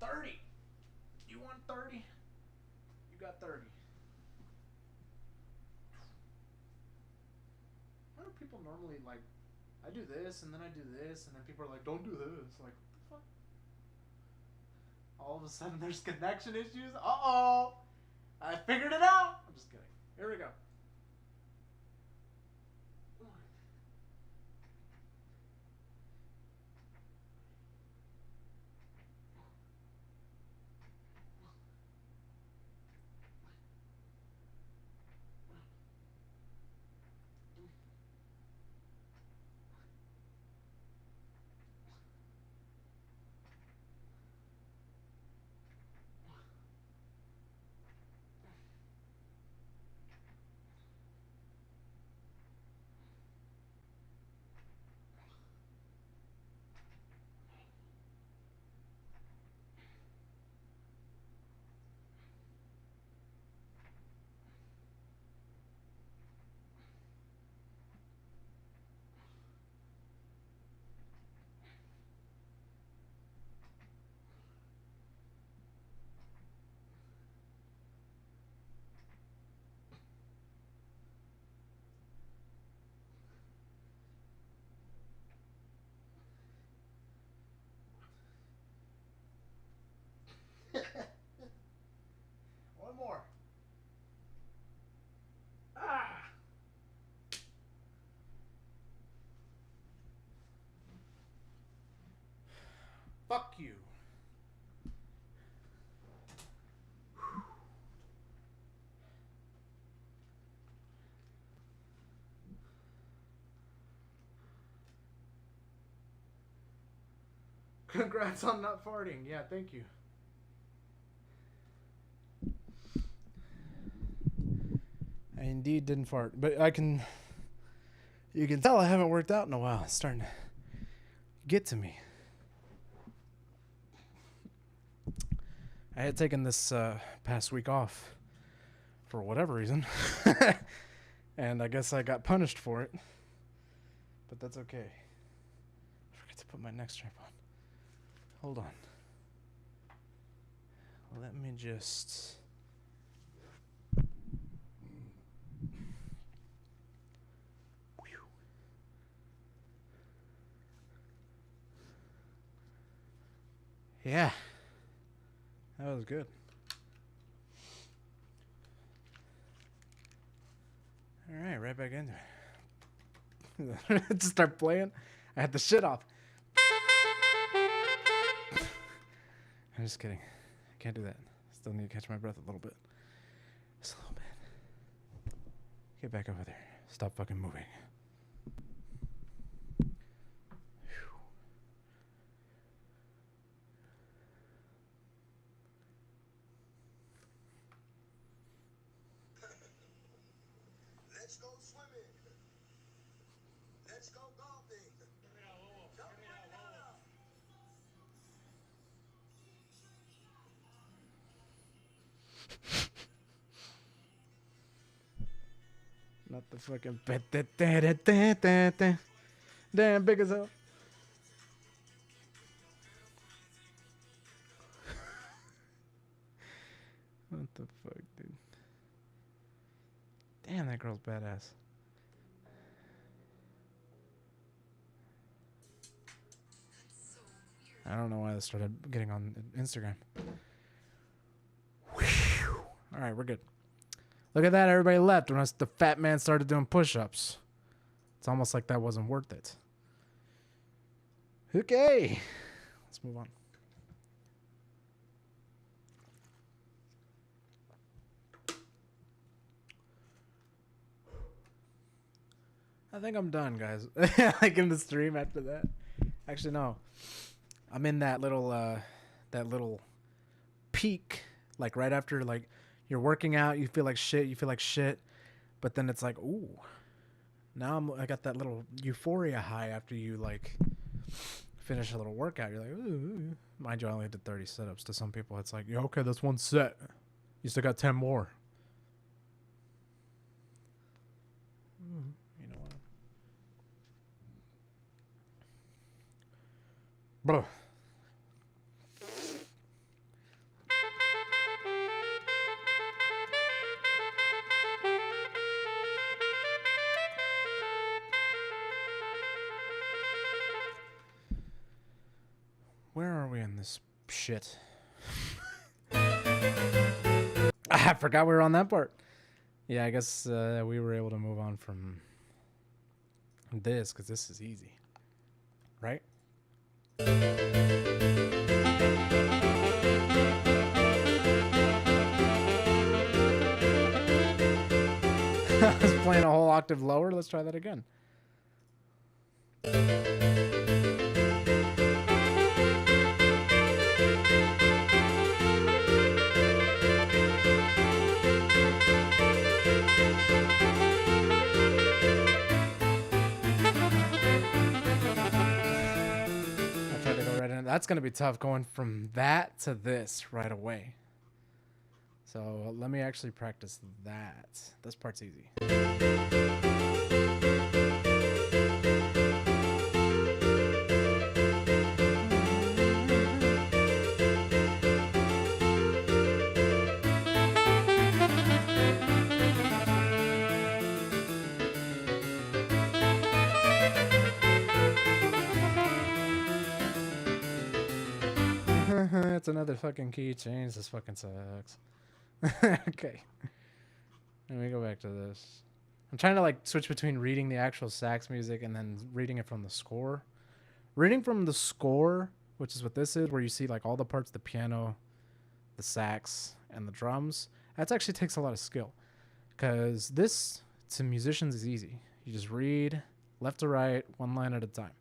30. You want 30? You got 30. Why do people normally, like, I do this and then I do this and then people are like, don't do this. Like, what the fuck? All of a sudden there's connection issues? Uh-oh! I figured it out! I'm just kidding. Here we go. One more. Ah! Fuck you. Congrats on not farting. Yeah, thank you. I indeed didn't fart, but you can tell I haven't worked out in a while. It's starting to get to me. I had taken this past week off for whatever reason, and I guess I got punished for it, but that's okay. I forgot to put my neck strap on. Hold on. Let me just... Yeah. That was good. All right, right back into it. Just start playing. I had the shit off. I'm just kidding. I can't do that. Still need to catch my breath a little bit. Just a little bit. Get back over there. Stop fucking moving. Let's go swimming. Let's go golfing. Not the fucking damn big as hell. What the fuck, dude? Damn, that girl's badass. I don't know why this started getting on Instagram. Whew. All right, we're good. Look at that. Everybody left when the fat man started doing push-ups. It's almost like that wasn't worth it. Okay. Let's move on. I think I'm done, guys. Like in the stream after that. Actually, no. I'm in that little peak, like right after like you're working out, you feel like shit, but then it's like, ooh, now I got that little euphoria high after you like finish a little workout. You're like, ooh. Mind you, I only did 30 sit-ups. To some people, it's like, yeah, okay, that's one set. You still got 10 more. You know what? Bro. Where are we in this shit? I forgot we were on that part. Yeah, I guess we were able to move on from this because this is easy. Right? I was playing a whole octave lower. Let's try that again. That's going to be tough going from that to this right away. So let me actually practice that. This part's easy. It's another fucking key change. This fucking sucks. Okay. Let me go back to this. I'm trying to like switch between reading the actual sax music and then reading it from the score. Reading from the score, which is what this is, where you see like all the parts, the piano, the sax, and the drums. That actually takes a lot of skill, because this to musicians is easy. You just read left to right, one line at a time.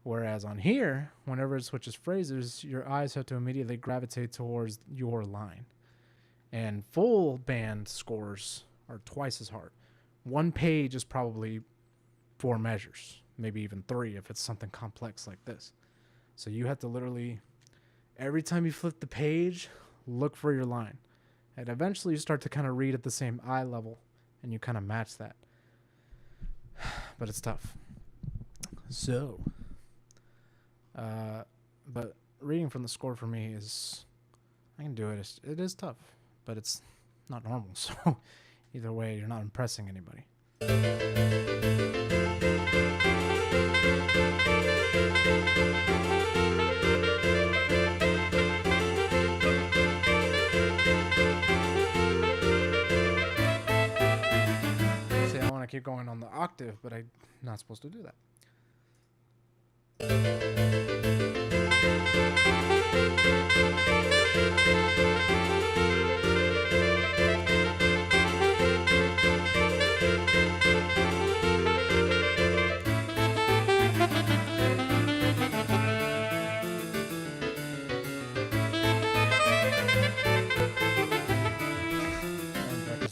Whereas on here, whenever it switches phrases, your eyes have to immediately gravitate towards your line. And full band scores are twice as hard. One page is probably 4 measures, maybe even 3 if it's something complex like this. So you have to literally, every time you flip the page, look for your line. And eventually you start to kind of read at the same eye level, and you kind of match that. But it's tough. So, but reading from the score for me is, I can do it. It is tough, but it's not normal. So either way, you're not impressing anybody. See, I want to keep going on the octave, but I'm not supposed to do that.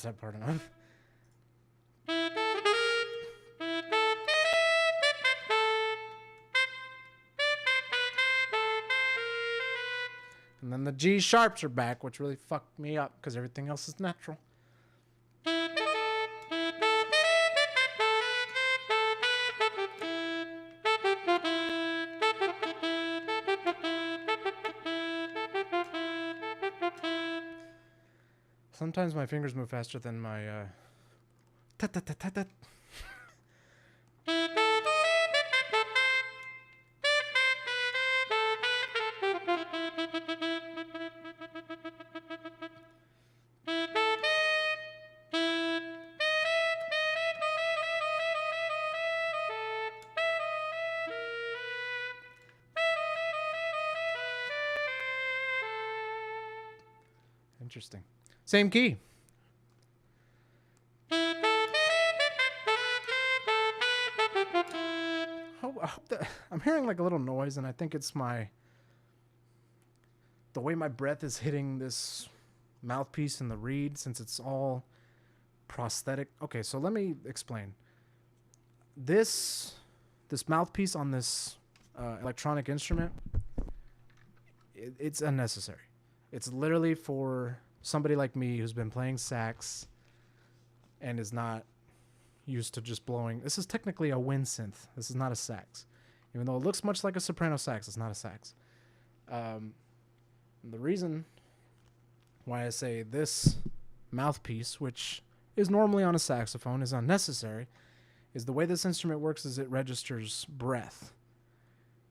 That part enough. And then the G sharps are back, which really fucked me up because everything else is natural. Sometimes my fingers move faster than my Interesting. Same key. I'm hearing like a little noise, and I think it's the way my breath is hitting this mouthpiece and the reed, since it's all prosthetic. Okay, so let me explain. This mouthpiece on this electronic instrument, it's unnecessary. It's literally for somebody like me who's been playing sax and is not used to just blowing. This is technically a wind synth. This is not a sax. Even though it looks much like a soprano sax, it's not a sax. The reason why I say this mouthpiece, which is normally on a saxophone, is unnecessary, is the way this instrument works is it registers breath.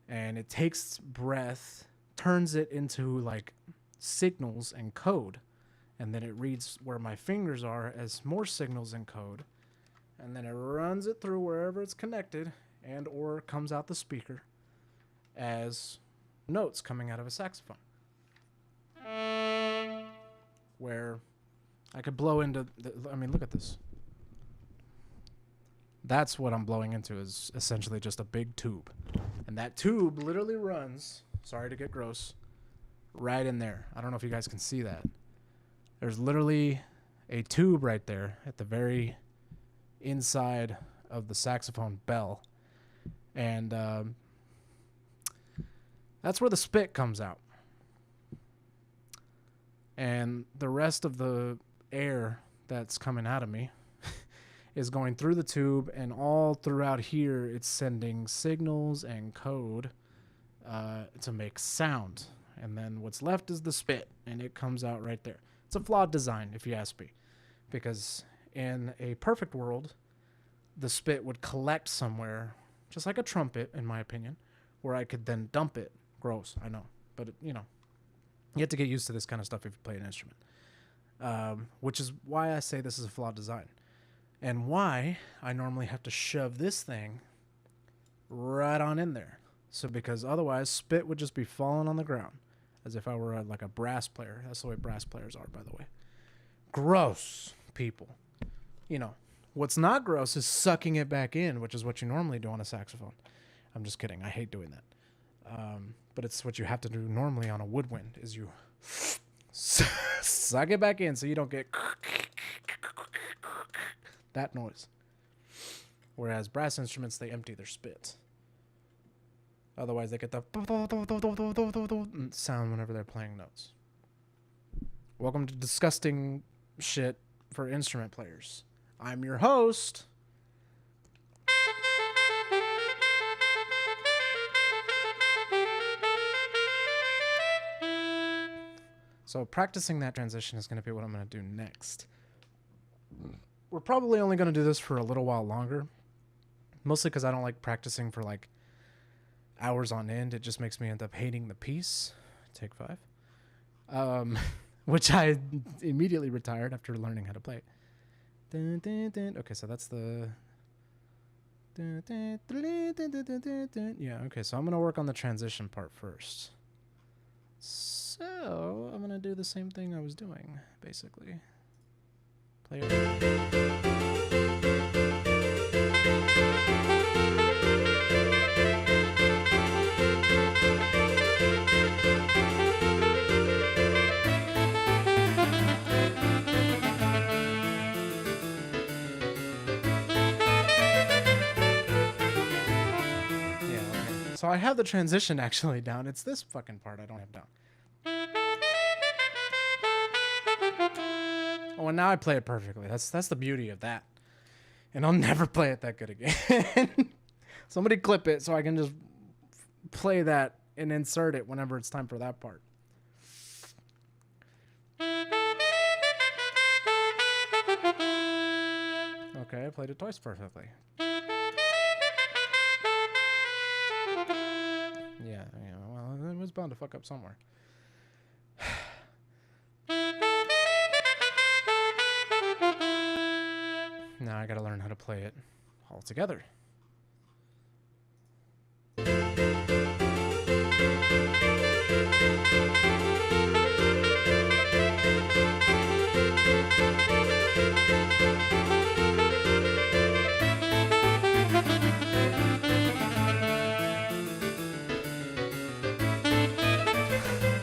And it takes breath, turns it into like signals and code, and then it reads where my fingers are as more signals and code, and then it runs it through wherever it's connected and or comes out the speaker as notes coming out of a saxophone, where I could blow into look at this. That's what I'm blowing into, is essentially just a big tube, and that tube literally runs, sorry to get gross, right in there. I don't know if you guys can see that. There's literally a tube right there at the very inside of the saxophone bell. And that's where the spit comes out. And the rest of the air that's coming out of me is going through the tube, and all throughout here it's sending signals and code to make sound. And then what's left is the spit, and it comes out right there. It's a flawed design, if you ask me, because in a perfect world, the spit would collect somewhere, just like a trumpet, in my opinion, where I could then dump it. Gross, I know. But, you have to get used to this kind of stuff if you play an instrument. which is why I say this is a flawed design, and why I normally have to shove this thing right on in there. So because otherwise spit would just be falling on the ground as if I were like a brass player. That's the way brass players are, by the way. Gross people. You know, what's not gross is sucking it back in, which is what you normally do on a saxophone. I'm just kidding. I hate doing that. But it's what you have to do normally on a woodwind is you suck it back in so you don't get that noise. Whereas brass instruments, they empty their spit. Otherwise, they get the sound whenever they're playing notes. Welcome to disgusting shit for instrument players. I'm your host. So practicing that transition is going to be what I'm going to do next. We're probably only going to do this for a little while longer. Mostly because I don't like practicing for like hours on end. It just makes me end up hating the piece. Take 5. Which I immediately retired after learning how to play. Dun, dun, dun. Okay, so that's the... Dun, dun, dun, dun, dun, dun, dun, dun. Yeah, okay, so I'm going to work on the transition part first. So, I'm going to do the same thing I was doing, basically. Play So I have the transition actually down. It's this fucking part I don't have down. Oh, and now I play it perfectly. That's the beauty of that. And I'll never play it that good again. Somebody clip it so I can just play that and insert it whenever it's time for that part. Okay, I played it twice perfectly. Yeah, well, it was bound to fuck up somewhere. Now I gotta learn how to play it all together.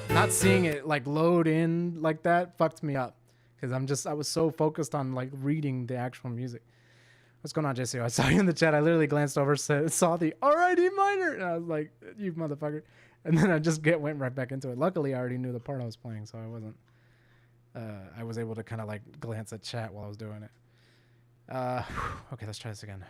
Not seeing it like load in like that fucked me up because I was so focused on like reading the actual music. What's going on, JCO? I saw you in the chat. I literally glanced over, saw the R.I.D. minor, and I was like, "You motherfucker!" And then I just went right back into it. Luckily, I already knew the part I was playing, so I wasn't. I was able to kind of like glance at chat while I was doing it. Okay, let's try this again.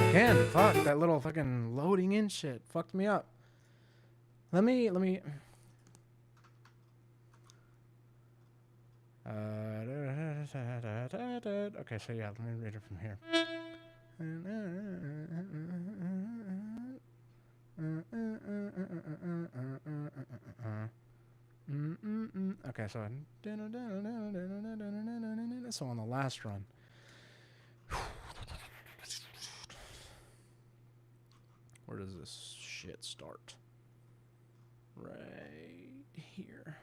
Again, fuck, that little fucking loading in shit fucked me up. Let me okay, so yeah, let me read it from here. Okay, so on the last run. Where does this shit start? Right here.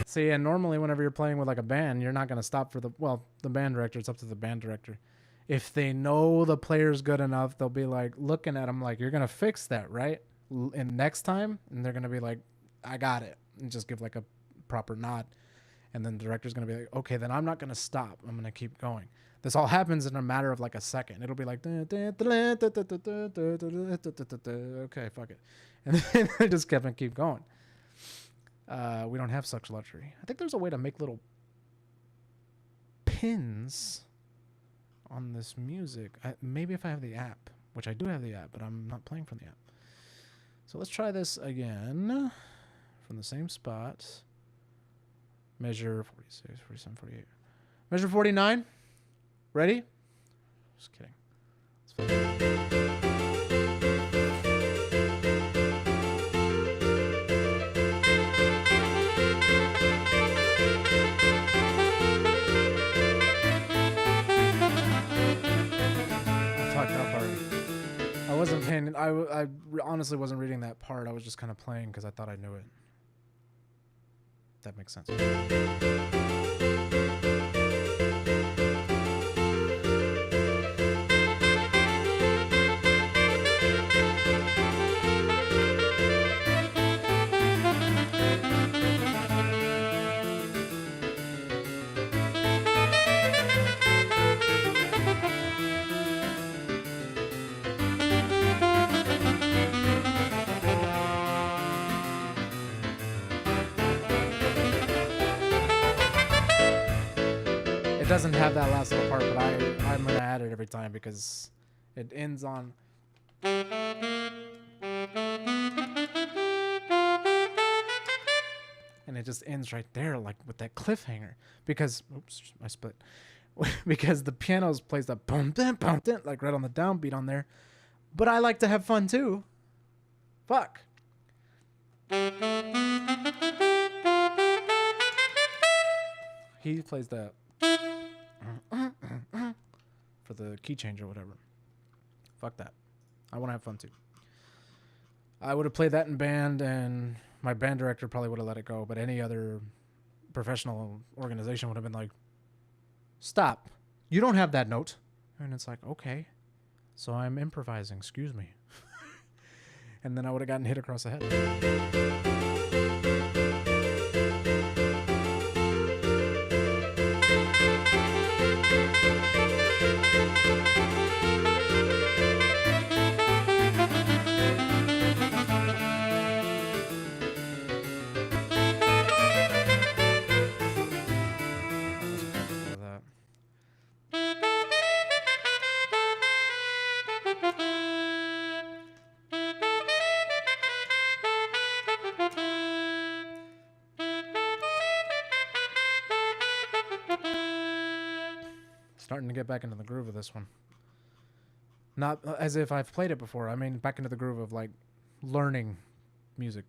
See, and normally whenever you're playing with like a band, you're not going to stop for the band director. It's up to the band director. if they know the player's good enough, they'll be like looking at them like, you're going to fix that, right? And next time, and they're going to be like, I got it. And just give like a proper nod. And then the director's going to be like, okay, then I'm not going to stop. I'm going to keep going. This all happens in a matter of like a second. It'll be like, okay, fuck it. And then they just keep going. We don't have such luxury. I think there's a way to make little pins on this music. Maybe if I have the app, which I do have the app, but I'm not playing from the app. So let's try this again from the same spot. Measure 46, 47, 48. Measure 49. Ready? Just kidding. I wasn't paying. I honestly wasn't reading that part. I was just kind of playing because I thought I knew it. That makes sense. It doesn't have that last little part, but I'm going to add it every time because it ends on... And it just ends right there, like with that cliffhanger. Because... Oops, I split. Because the piano plays that bum, bum, bum, bum, like right on the downbeat on there. But I like to have fun too. Fuck. He plays that... for the key change or whatever. Fuck that. I want to have fun too. I would have played that in band and my band director probably would have let it go, but any other professional organization would have been like, stop. You don't have that note. And it's like, okay. So I'm improvising. Excuse me. And then I would have gotten hit across the head. Starting to get back into the groove of this one. Not as if I've played it before. I mean, back into the groove of like learning music.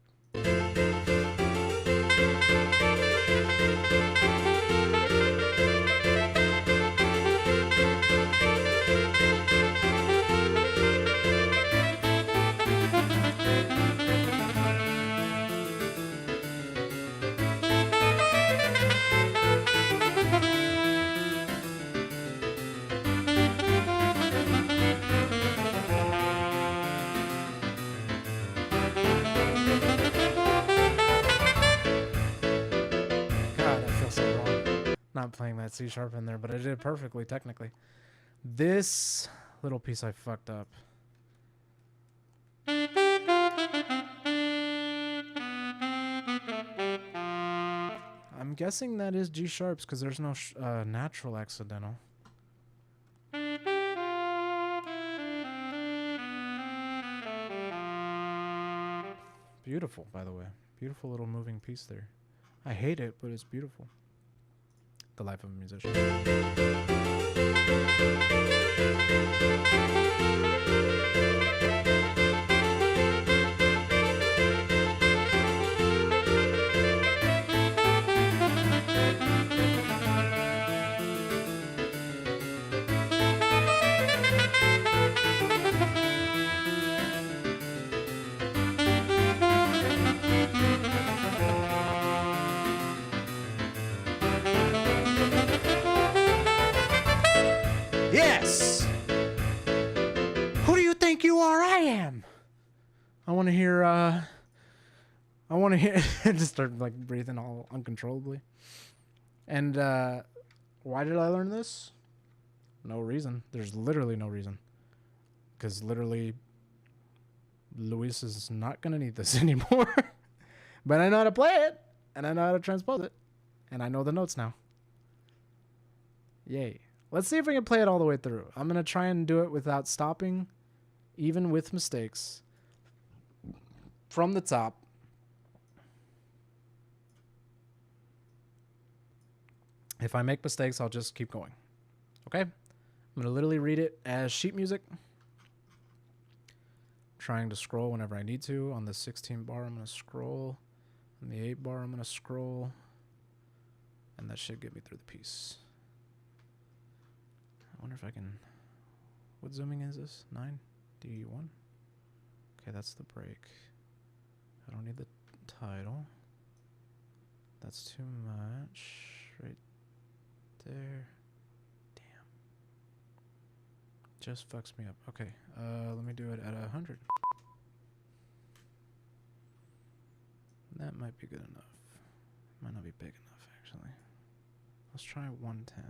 Not playing that C sharp in there, but I did perfectly technically. This little piece I fucked up. I'm guessing that is G sharps because there's no natural accidental. Beautiful, by the way. Beautiful little moving piece there. I hate it, but it's beautiful. The life of a musician. Yes! you are, I am. I want to hear. Just start like breathing all uncontrollably. And why did I learn this? No reason. There's literally no reason. Because literally, Luis is not gonna need this anymore. But I know how to play it, and I know how to transpose it, and I know the notes now. Yay. Let's see if we can play it all the way through. I'm going to try and do it without stopping, even with mistakes. From the top. If I make mistakes, I'll just keep going. Okay? I'm going to literally read it as sheet music. Trying to scroll whenever I need to. On the 16 bar, I'm going to scroll. On the 8 bar, I'm going to scroll. And that should get me through the piece. I wonder if I can... What zooming is this? 9? D1? Okay, that's the break. I don't need the title. That's too much. Right there. Damn. Just fucks me up. Okay, let me do it at 100. That might be good enough. Might not be big enough, actually. Let's try 110.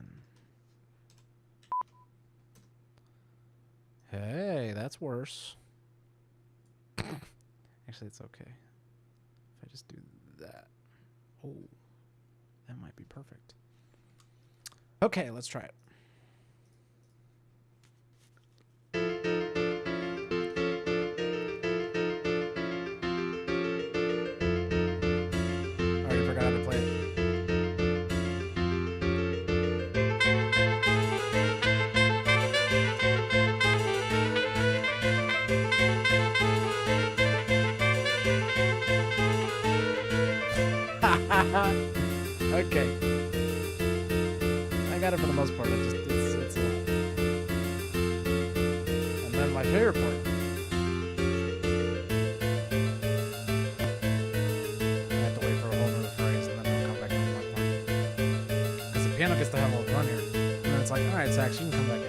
Hey, that's worse. Actually, it's okay. If I just do that. Oh, that might be perfect. Okay, let's try it. I already forgot how to play it. Okay. I got it for the most part. It's a lot. And then my favorite part. I have to wait for a whole nother phrase and then I'll come back to my part. Because the piano gets to have a little fun here. And then it's like, alright, Sax, you can come back in.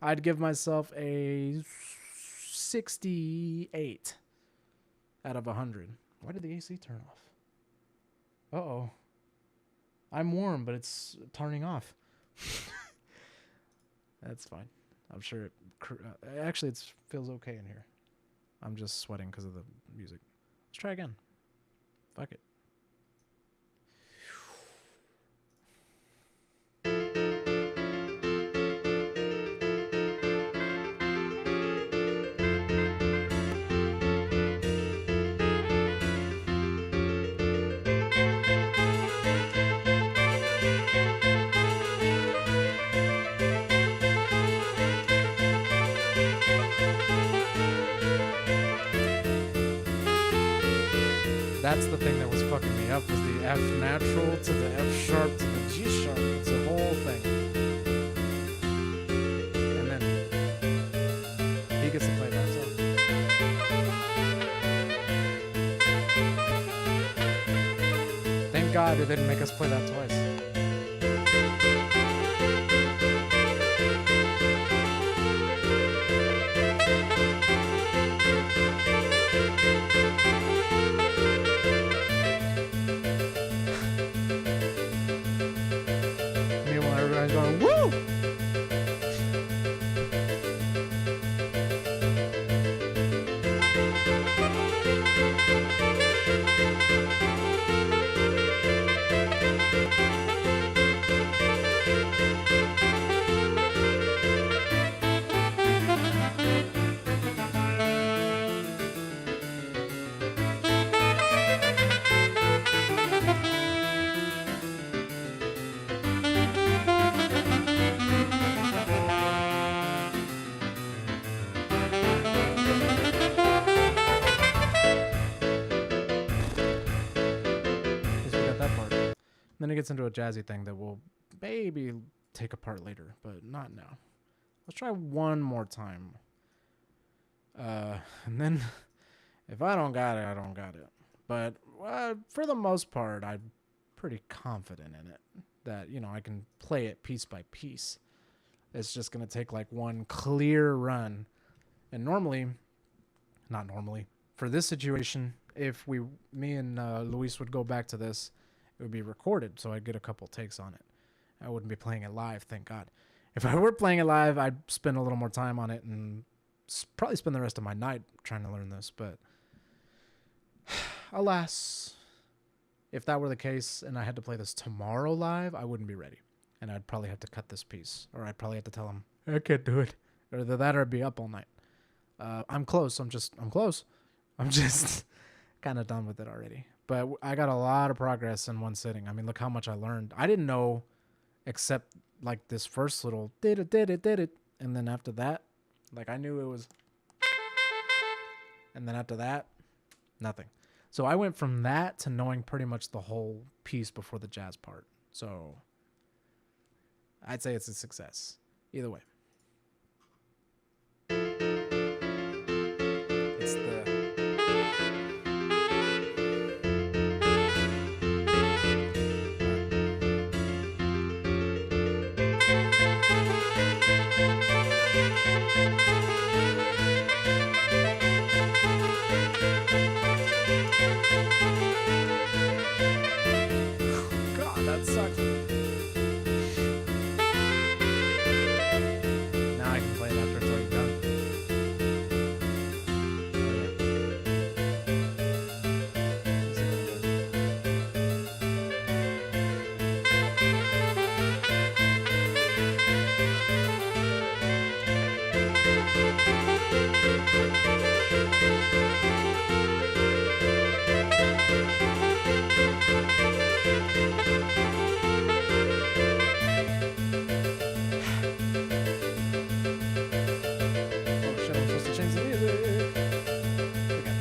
I'd give myself a 68 out of 100. Why did the AC turn off? Uh-oh. I'm warm, but it's turning off. That's fine. I'm sure it... actually, it feels okay in here. I'm just sweating because of the music. Let's try again. Fuck it. That's the thing that was fucking me up, was the F natural to the F sharp to the G sharp. It's a whole thing. And then he gets to play by himself. Thank God they didn't make us play that twice. Going, woo! Then it gets into a jazzy thing that we'll maybe take apart later, but not now. Let's try one more time. And then if I don't got it, I don't got it. But for the most part, I'm pretty confident in it that, you know, I can play it piece by piece. It's just going to take like one clear run. And not normally, for this situation, if me and Luis would go back to this, it would be recorded, so I'd get a couple takes on it. I wouldn't be playing it live, thank God. If I were playing it live, I'd spend a little more time on it and probably spend the rest of my night trying to learn this. But alas, if that were the case and I had to play this tomorrow live, I wouldn't be ready. And I'd probably have to cut this piece. Or I'd probably have to tell him, I can't do it. Or either that or I'd be up all night. I'm close. I'm close. I'm just kind of done with it already. But I got a lot of progress in one sitting. I mean, look how much I learned. I didn't know except like this first little did it. And then after that, like I knew it was. And then after that, nothing. So I went from that to knowing pretty much the whole piece before the jazz part. So I'd say it's a success. Either way. It's the... God, that sucks. Now I can play it after it's already done. Oh shit, I'm supposed to change the music. Okay.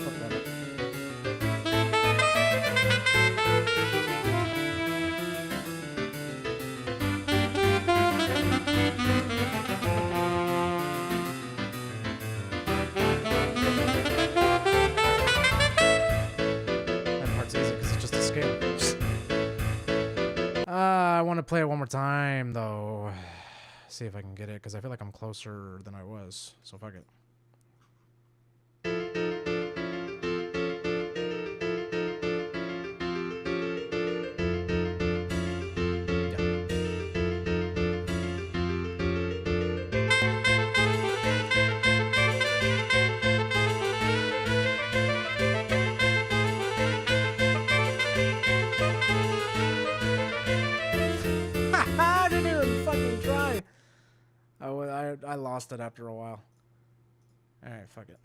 Fuck that up. That part's easy because it's just a scale. I want to play it one more time, though. See if I can get it, because I feel like I'm closer than I was. So fuck it. I didn't even fucking try. I lost it after a while. Alright, fuck it.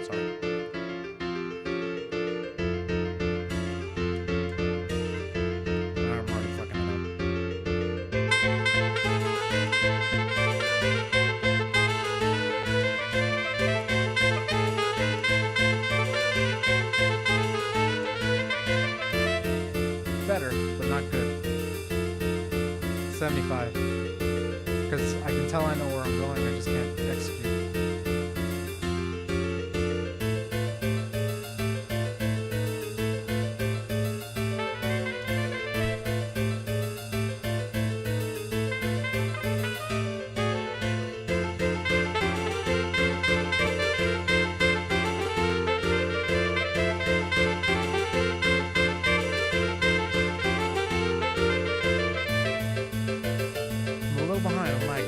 Sorry. I'm already fucking it up. Better, but not good. 75. Because I can tell I know where I'm going, I just can't execute. I'm a little behind on Mike.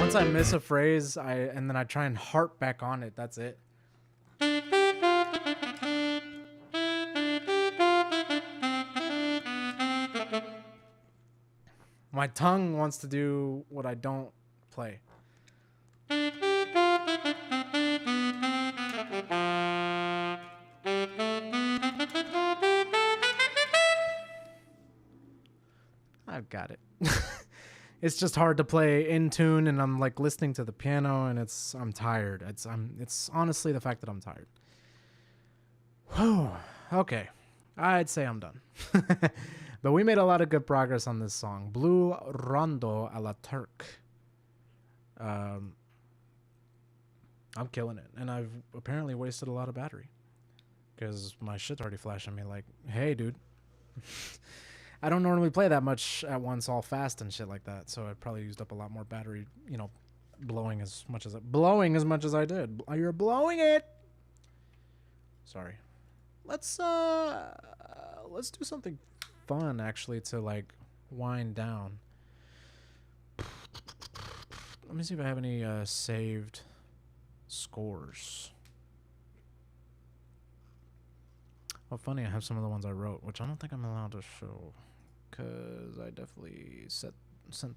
Once I miss a phrase, and then I try and harp back on it. That's it. My tongue wants to do what I don't play. I've got it. It's just hard to play in tune, and I'm like listening to the piano, and I'm tired. It's honestly the fact that I'm tired. Whew. Okay, I'd say I'm done. But we made a lot of good progress on this song, Blue Rondo a la Turk. I'm killing it, and I've apparently wasted a lot of battery because my shit's already flashing me like, hey, dude. I don't normally play that much at once, all fast and shit like that, so I probably used up a lot more battery, you know, blowing as much as I did. You're blowing it. Sorry. Let's do something fun actually to like wind down. Let me see if I have any saved scores. Oh, funny, I have some of the ones I wrote, which I don't think I'm allowed to show, because I definitely sent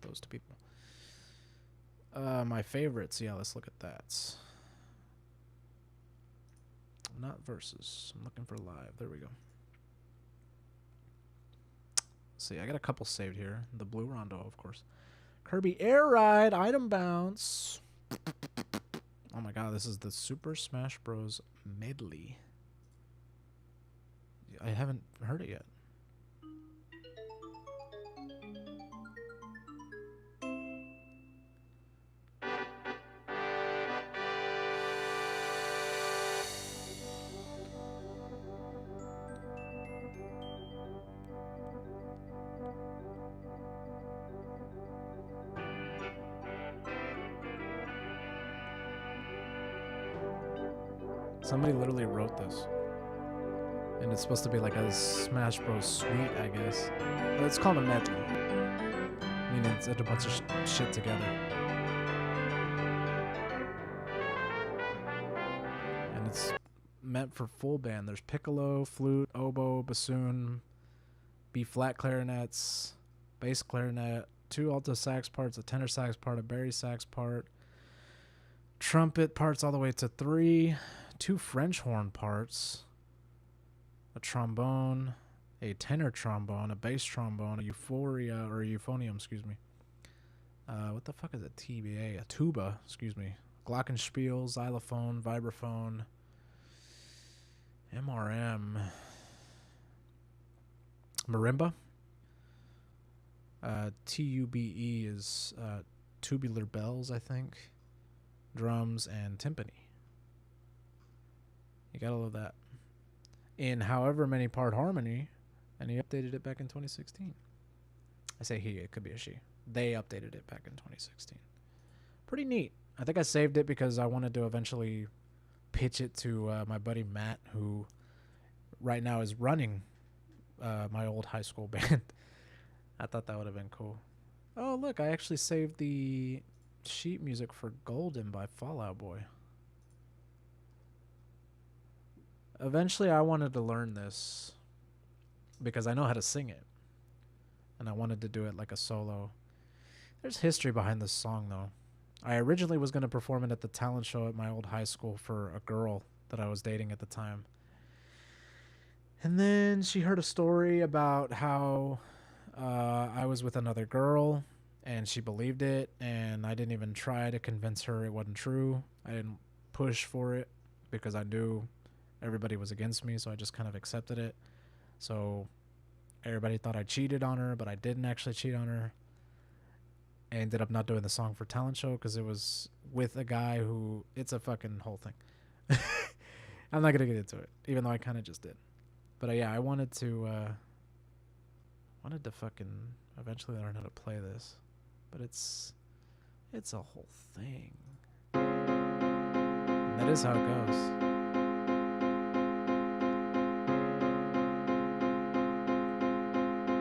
those to people. My favorites, yeah, let's look at that. Not verses. I'm looking for live. There we go. Let's see, I got a couple saved here. The Blue Rondo, of course. Kirby Air Ride, Item Bounce. Oh my god, this is the Super Smash Bros. Medley. I haven't heard it yet. Somebody literally wrote this. And it's supposed to be like a Smash Bros. Suite, I guess. But it's called a medley. I mean, it's a bunch of shit together. And it's meant for full band. There's piccolo, flute, oboe, bassoon, B-flat clarinets, bass clarinet, 2 alto sax parts, a tenor sax part, a bari sax part, trumpet parts all the way to 3, 2 French horn parts, a trombone, a tenor trombone, a bass trombone, a euphonium, excuse me. What the fuck is a TBA? A tuba, excuse me. Glockenspiel, xylophone, vibraphone, MRM, marimba. TUBE is tubular bells, I think. Drums and timpani. You gotta love that. In however many part harmony, and he updated it back in 2016. I say he, it could be a she. They updated it back in 2016. Pretty neat. I think I saved it because I wanted to eventually pitch it to my buddy Matt, who right now is running my old high school band. I thought that would have been cool. Oh, look, I actually saved the sheet music for Golden by Fall Out Boy. Eventually, I wanted to learn this because I know how to sing it. And I wanted to do it like a solo. There's history behind this song, though. I originally was going to perform it at the talent show at my old high school for a girl that I was dating at the time. And then she heard a story about how I was with another girl, and she believed it, and I didn't even try to convince her it wasn't true. I didn't push for it because I knew everybody was against me, so I just kind of accepted it. So everybody thought I cheated on her, but I didn't actually cheat on her. I ended up not doing the song for talent show because it was with a guy who, it's a fucking whole thing. I'm not gonna get into it, even though I kind of just did. But yeah, I wanted to fucking eventually learn how to play this, but it's a whole thing. And that is how it goes.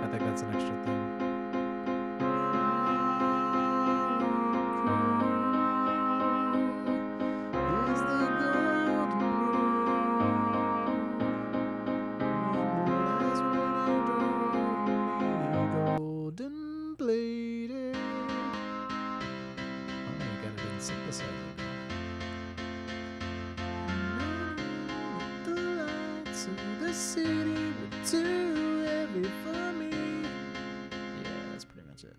I think that's an extra thing. synthesizer go? The lights of the city were too heavy for me. Yeah, that's pretty much it.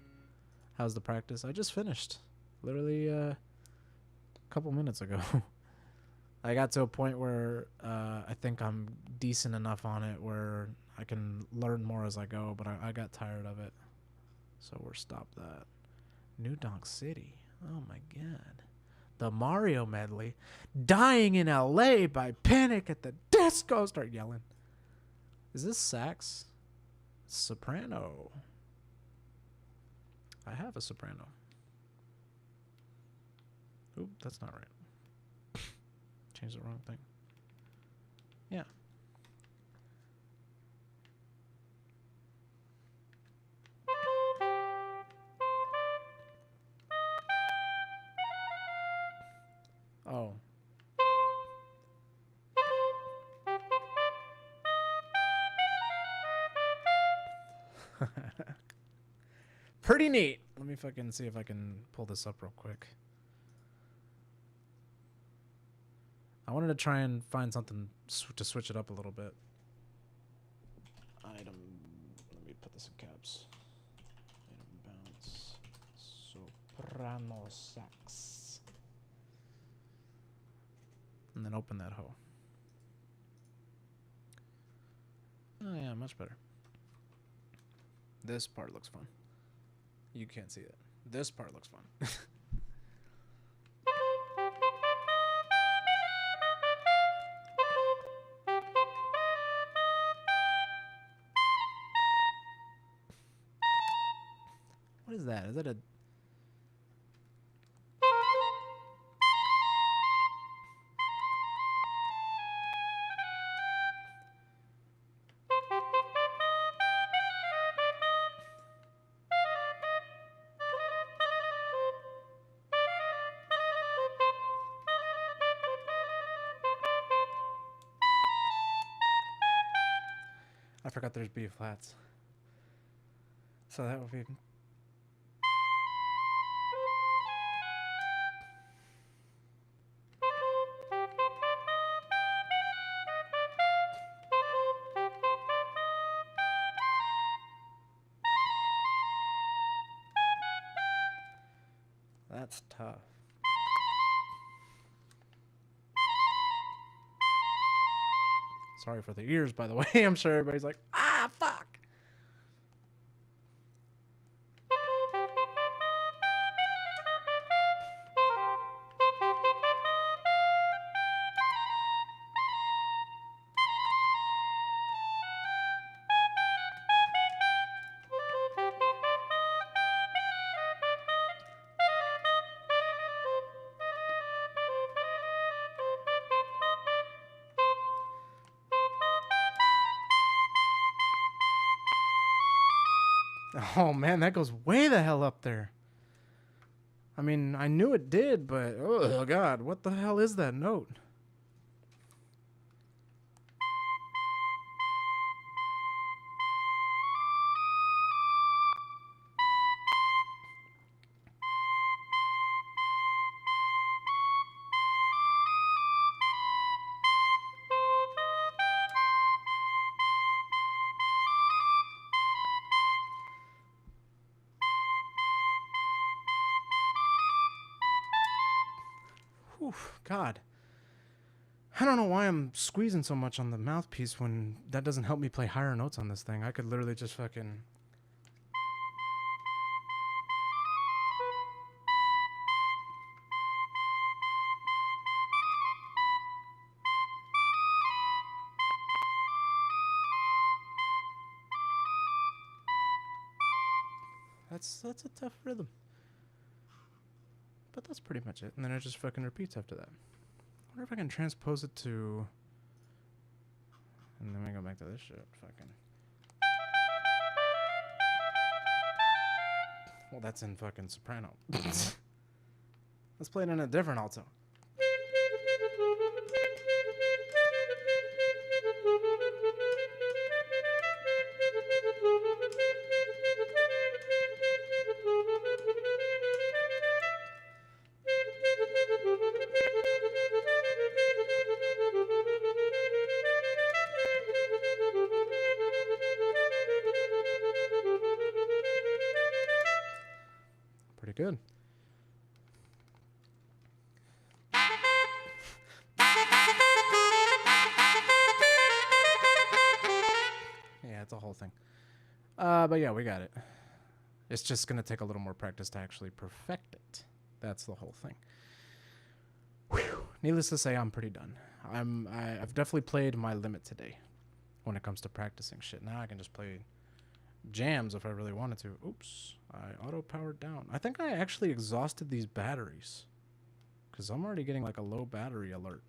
How's the practice? I just finished. Literally a couple minutes ago. I got to a point where I think I'm decent enough on it where I can learn more as I go, but I got tired of it. So we're stopped that. New Donk City. Oh my god. The Mario medley. Dying in LA by Panic at the Disco. Start yelling. Is this sax? Soprano. I have a soprano. Oop, that's not right. Changed the wrong thing. Yeah. Oh. Pretty neat. Let me fucking see if I can pull this up real quick. I wanted to try and find something to switch it up a little bit. Item. Let me put this in caps. Item bounce. Soprano sax. And then open that hoe. Oh yeah, much better. This part looks fun. You can't see it. This part looks fun. What is that? Is that a... I forgot there's B flats. So that would be... That's tough. Sorry for the ears, by the way. I'm sure everybody's like, ah, fuck. Oh man, that goes way the hell up there. I mean, I knew it did, but oh god, what the hell is that note? Oof, God. I don't know why I'm squeezing so much on the mouthpiece when that doesn't help me play higher notes on this thing. I could literally just fucking... That's a tough rhythm. But that's pretty much it. And then it just fucking repeats after that. I wonder if I can transpose it to... And then we go back to this shit. Fucking... Well, that's in fucking soprano. Let's play it in a different alto. Yeah, it's a whole thing. But yeah, we got it. It's just gonna take a little more practice to actually perfect it. That's the whole thing. Whew. Needless to say, I'm pretty done. I've definitely played my limit today when it comes to practicing shit. Now I can just play jams if I really wanted to. Oops, I auto powered down. I think I actually exhausted these batteries because I'm already getting like a low battery alert.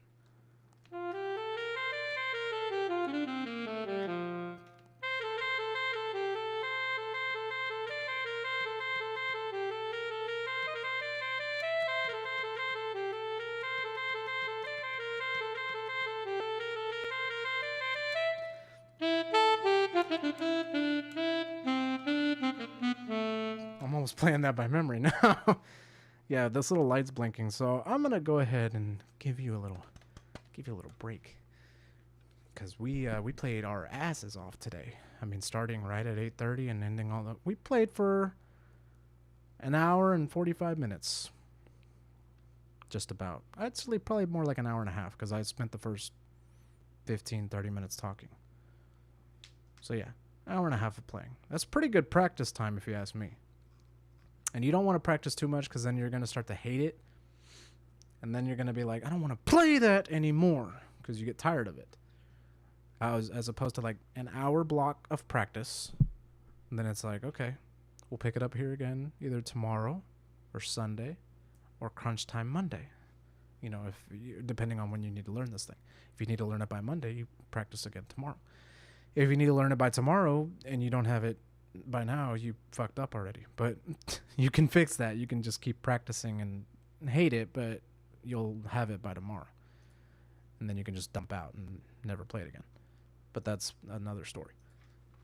I'm almost playing that by memory now. Yeah, this little light's blinking, so I'm gonna go ahead and give you a little break because we played our asses off today. I mean, starting right at 8:30 and ending all the. We played for an hour and 45 minutes, just about. Actually, probably more like an hour and a half because I spent the first 15-30 minutes talking. So yeah, hour and a half of playing. That's pretty good practice time if you ask me. And you don't want to practice too much because then you're going to start to hate it. And then you're going to be like, I don't want to play that anymore because you get tired of it. As opposed to like an hour block of practice. And then it's like, okay, we'll pick it up here again either tomorrow or Sunday or crunch time Monday. You know, depending on when you need to learn this thing. If you need to learn it by Monday, you practice again tomorrow. If you need to learn it by tomorrow and you don't have it by now, you fucked up already. But you can fix that. You can just keep practicing and hate it, but you'll have it by tomorrow. And then you can just dump out and never play it again. But that's another story.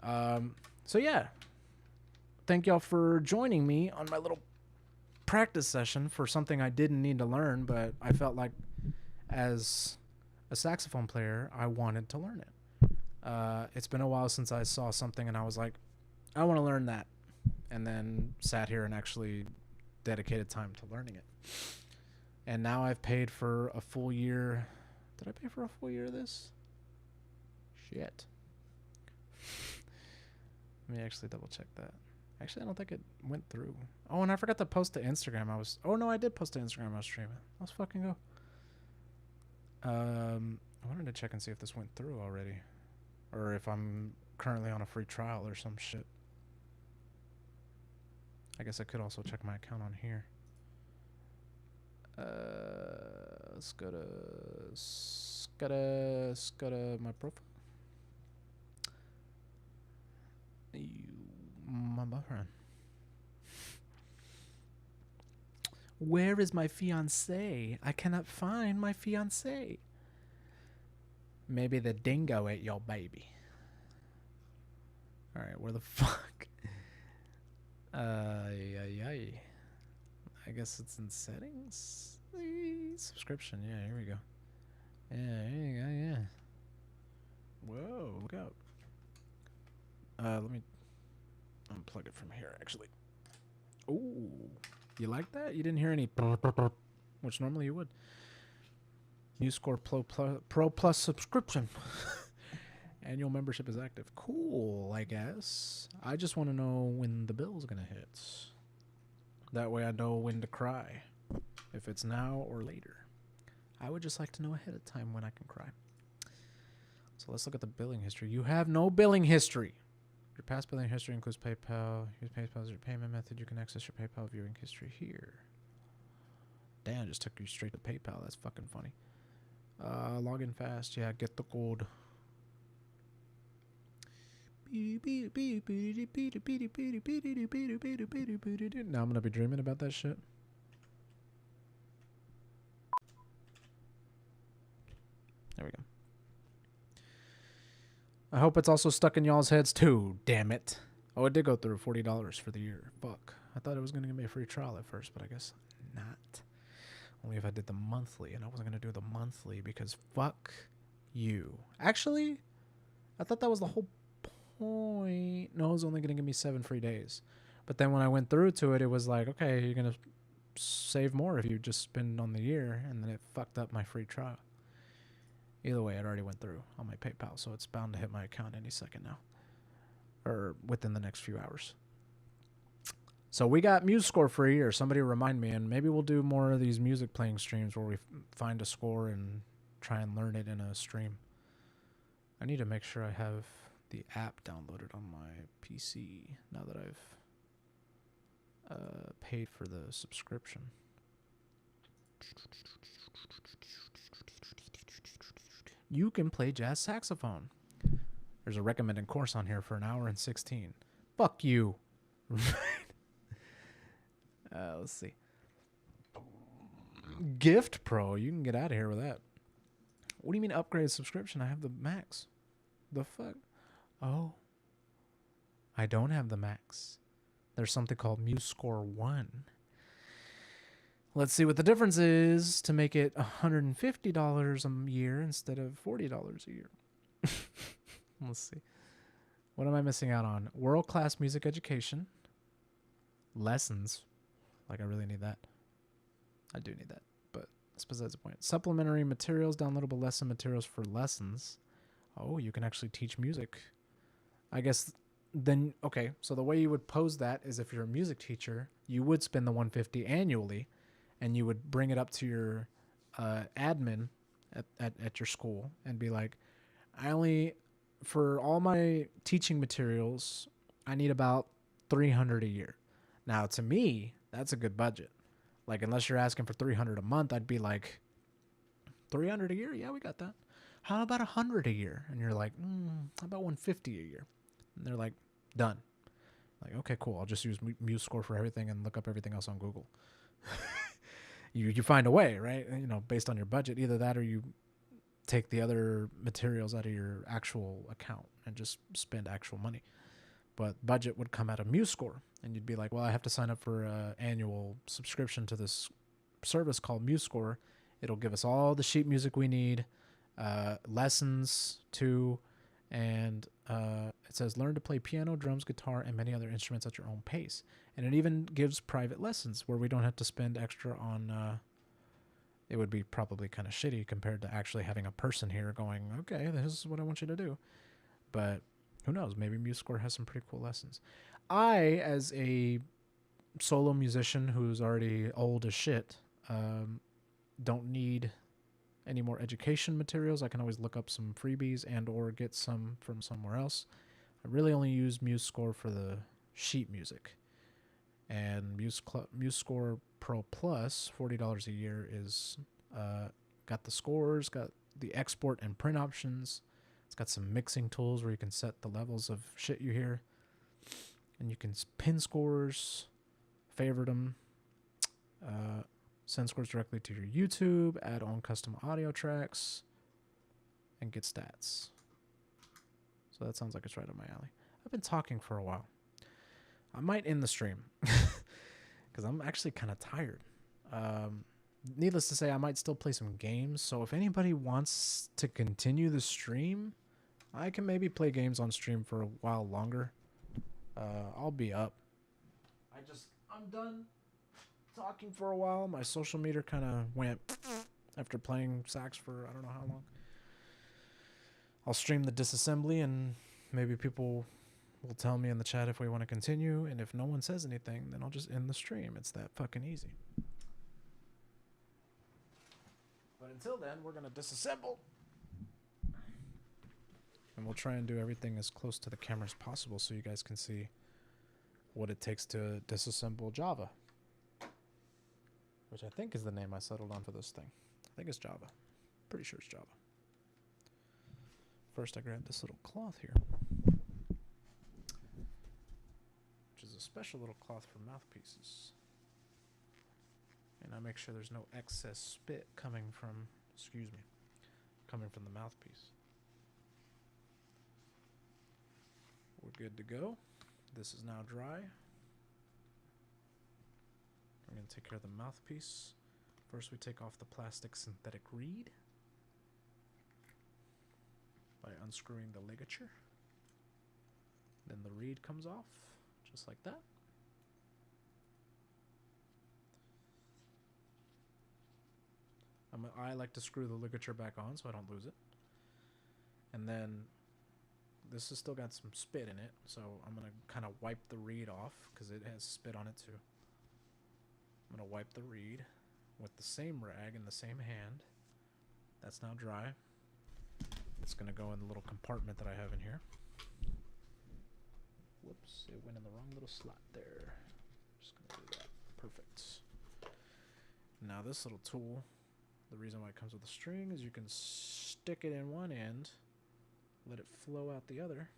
So yeah. Thank y'all for joining me on my little practice session for something I didn't need to learn, but I felt like as a saxophone player, I wanted to learn it. It's been a while since I saw something and I was like, I want to learn that. And then sat here and actually dedicated time to learning it. And now I've paid for a full year. Did I pay for a full year of this? Shit. Let me actually double check that. Actually, I don't think it went through. Oh, and I forgot to post to Instagram. Oh no, I did post to Instagram. I was streaming. Let's fucking go. I wanted to check and see if this went through already. Or if I'm currently on a free trial or some shit. I guess I could also check my account on here. Let's go to my profile. My boyfriend. Where is my fiance? I cannot find my fiance. Maybe the dingo ate your baby. Alright, where the fuck? I guess it's in settings. Subscription, yeah, here we go. Yeah, here you go, yeah. Whoa, look out. Let me unplug it from here, actually. Ooh, you like that? You didn't hear any which normally you would. New Score Pro Plus subscription. Annual membership is active. Cool, I guess. I just want to know when the bill's going to hit. That way I know when to cry. If it's now or later. I would just like to know ahead of time when I can cry. So let's look at the billing history. You have no billing history. Your past billing history includes PayPal. Use PayPal as your payment method. You can access your PayPal viewing history here. Damn, just took you straight to PayPal. That's fucking funny. Log in fast. Yeah, get the code. Now I'm gonna be dreaming about that shit. There we go. I hope it's also stuck in y'all's heads too, damn it. Oh, it did go through $40 for the year. Fuck. I thought it was gonna give me a free trial at first, but I guess not. Only if I did the monthly, and I wasn't gonna do the monthly because fuck you. Actually, I thought that was the whole point. No, it was only gonna give me 7 free days. But then when I went through to it, it was like, okay, you're gonna save more if you just spend on the year, and then it fucked up my free trial. Either way, it already went through on my PayPal, so it's bound to hit my account any second now. or within the next few hours. So we got MuseScore free, or somebody remind me, and maybe we'll do more of these music playing streams where we find a score and try and learn it in a stream. I need to make sure I have the app downloaded on my PC now that I've paid for the subscription. You can play jazz saxophone. There's a recommended course on here for 1 hour and 16. Fuck you. Let's see. Gift Pro. You can get out of here with that. What do you mean upgrade subscription? I have the max. The fuck? Oh. I don't have the max. There's something called MuseScore 1. Let's see what the difference is to make it $150 a year instead of $40 a year. Let's see. What am I missing out on? World-class music education. Lessons. Like, I really need that. I do need that, but that's besides the point. Supplementary materials, downloadable lesson materials for lessons. Oh, you can actually teach music. I guess then, okay, so the way you would pose that is if you're a music teacher, you would spend the $150 annually, and you would bring it up to your admin at your school and be like, for all my teaching materials, I need about $300 a year. Now, to me, that's a good budget. Like, unless you're asking for $300 a month, I'd be like, $300 a year? Yeah, we got that. How about $100 a year? And you're like, how about $150 a year? And they're like, done. Like, okay, cool. I'll just use MuseScore for everything and look up everything else on Google. You find a way, right? You know, based on your budget. Either that or you take the other materials out of your actual account and just spend actual money. But budget would come out of MuseScore, and you'd be like, well, I have to sign up for an annual subscription to this service called MuseScore. It'll give us all the sheet music we need, lessons too, and it says learn to play piano, drums, guitar, and many other instruments at your own pace. And it even gives private lessons where we don't have to spend extra on it would be probably kind of shitty compared to actually having a person here going, okay, this is what I want you to do. But who knows? Maybe MuseScore has some pretty cool lessons. I, as a solo musician who's already old as shit, don't need any more education materials. I can always look up some freebies and or get some from somewhere else. I really only use MuseScore for the sheet music. And MuseScore Pro Plus, $40 a year, is got the scores, got the export and print options. It's got some mixing tools where you can set the levels of shit you hear. And you can pin scores, favorite them, send scores directly to your YouTube, add on custom audio tracks, and get stats. So that sounds like it's right up my alley. I've been talking for a while. I might end the stream because I'm actually kind of tired. Needless to say, I might still play some games. So if anybody wants to continue the stream, I can maybe play games on stream for a while longer. I'll be up. I'm done talking for a while. My social meter kind of went after playing sax for I don't know how long. I'll stream the disassembly and maybe people will tell me in the chat if we want to continue, and if no one says anything, then I'll just end the stream. It's that fucking easy. But until then, we're going to disassemble. And we'll try and do everything as close to the camera as possible so you guys can see what it takes to disassemble Java. Which I think is the name I settled on for this thing. I think it's Java. Pretty sure it's Java. First, I grabbed this little cloth here, which is a special little cloth for mouthpieces. And I make sure there's no excess spit coming from, coming from the mouthpiece. We're good to go. This is now dry. I'm going to take care of the mouthpiece. First, we take off the plastic synthetic reed by unscrewing the ligature. Then the reed comes off, just like that. I like to screw the ligature back on so I don't lose it. And then this has still got some spit in it, so I'm gonna kind of wipe the reed off because it has spit on it too. I'm gonna wipe the reed with the same rag in the same hand. That's now dry. It's gonna go in the little compartment that I have in here. Whoops, it went in the wrong little slot there. Just gonna do that. Perfect. Now this little tool, the reason why it comes with a string is you can stick it in one end, let it flow out the other,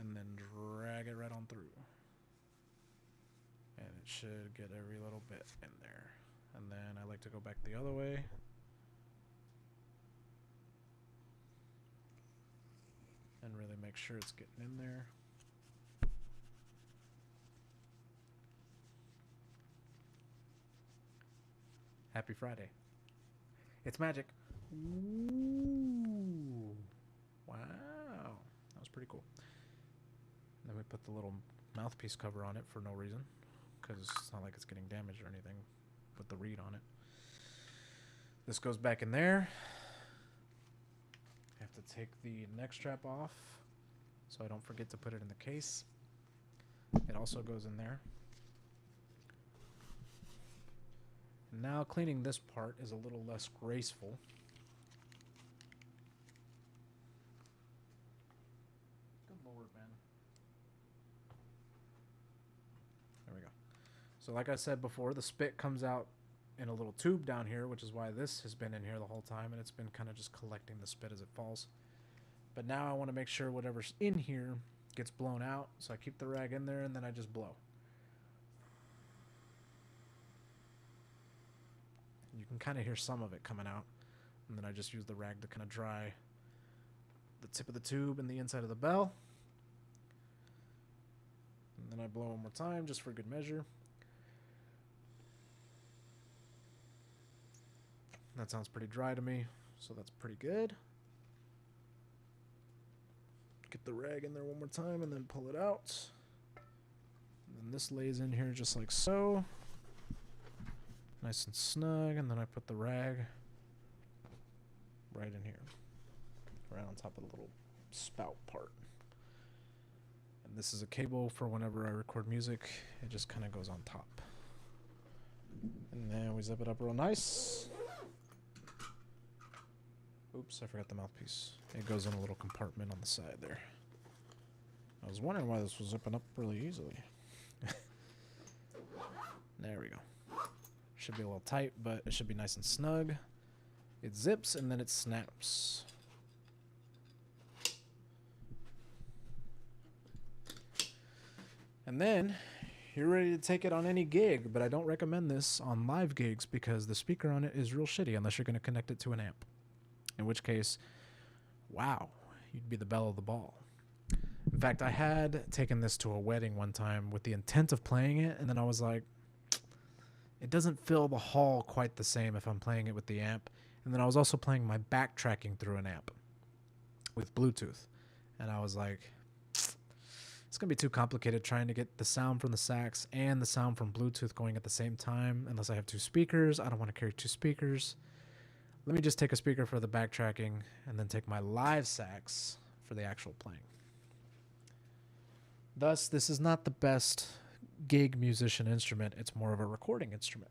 and then drag it right on through. And it should get every little bit in there. And then I like to go back the other way. And really make sure it's getting in there. Happy Friday. It's magic. Ooh. Wow. That was pretty cool. And then we put the little mouthpiece cover on it for no reason, because it's not like it's getting damaged or anything. Put the reed on it. This goes back in there. I have to take the neck strap off so I don't forget to put it in the case. It also goes in there. Now cleaning this part is a little less graceful. Good Lord, man. There we go. So like I said before, the spit comes out in a little tube down here, which is why this has been in here the whole time, and it's been kind of just collecting the spit as it falls. But now I want to make sure whatever's in here gets blown out, so I keep the rag in there and then I just blow. You can kind of hear some of it coming out, and then I just use the rag to kind of dry the tip of the tube and the inside of the bell. And then I blow one more time just for good measure. That sounds pretty dry to me, so that's pretty good. Get the rag in there one more time and then pull it out. And then this lays in here just like so. Nice and snug, and then I put the rag right in here, right on top of the little spout part. And this is a cable for whenever I record music. It just kind of goes on top. And then we zip it up real nice. Oops, I forgot the mouthpiece. It goes in a little compartment on the side there. I was wondering why this was zipping up really easily. There we go. Should be a little tight, but it should be nice and snug. It zips and then it snaps. And then you're ready to take it on any gig, but I don't recommend this on live gigs because the speaker on it is real shitty unless you're going to connect it to an amp. In which case, wow, you'd be the belle of the ball. In fact, I had taken this to a wedding one time with the intent of playing it, and then I was like, it doesn't fill the hall quite the same if I'm playing it with the amp. And then I was also playing my backtracking through an amp with Bluetooth. And I was like, it's going to be too complicated trying to get the sound from the sax and the sound from Bluetooth going at the same time unless I have two speakers. I don't want to carry two speakers. Let me just take a speaker for the backtracking and then take my live sax for the actual playing. Thus, this is not the best gig musician instrument. It's more of a recording instrument,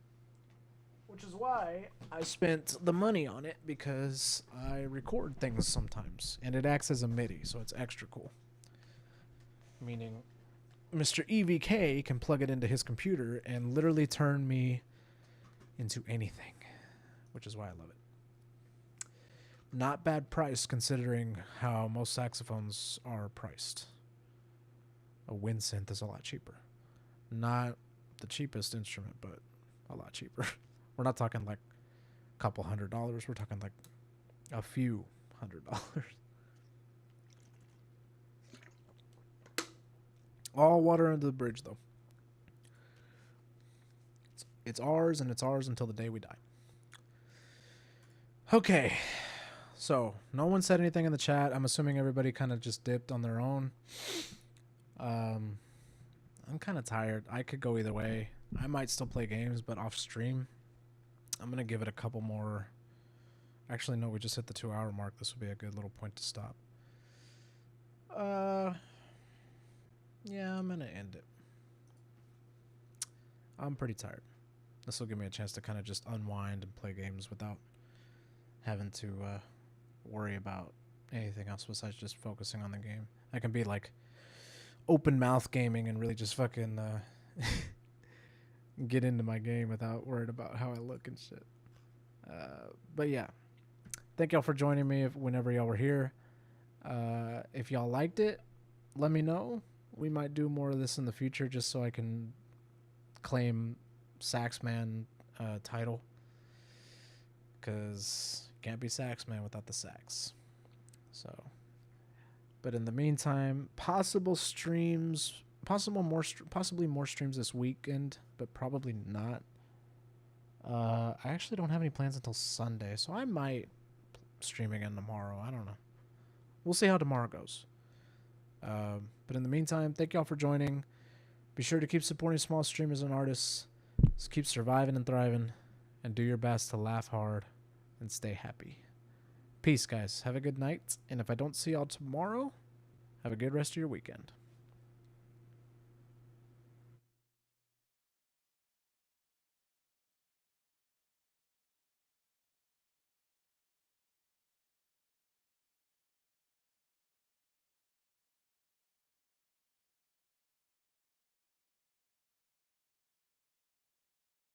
which is why I spent the money on it, because I record things sometimes and it acts as a MIDI, so it's extra cool. Meaning Mr. EVK can plug it into his computer and literally turn me into anything, which is why I love it. Not bad price considering how most saxophones are priced. A wind synth is a lot cheaper. Not the cheapest instrument, but a lot cheaper. We're not talking like a couple $100. We're talking like a few $100. All water under the bridge, though. It's ours, and it's ours until the day we die. Okay. So, no one said anything in the chat. I'm assuming everybody kind of just dipped on their own. I'm kind of tired. I could go either way. I might still play games, but off stream. I'm going to give it a couple more. Actually, no, we just hit the 2-hour mark. This would be a good little point to stop. Yeah, I'm gonna end it. I'm pretty tired. This will give me a chance to kind of just unwind and play games without having to worry about anything else besides just focusing on the game. I can be like open mouth gaming and really just fucking get into my game without worried about how I look and shit. But yeah, thank y'all for joining me whenever y'all were here. If y'all liked it, let me know. We might do more of this in the future just so I can claim saxman title, because you can't be saxman without the sax. So, but in the meantime, possibly more streams this weekend, but probably not. I actually don't have any plans until Sunday, so I might stream again tomorrow. I don't know. We'll see how tomorrow goes. But in the meantime, thank y'all for joining. Be sure to keep supporting small streamers and artists. Just keep surviving and thriving, and do your best to laugh hard and stay happy. Peace, guys. Have a good night. And if I don't see y'all tomorrow, have a good rest of your weekend.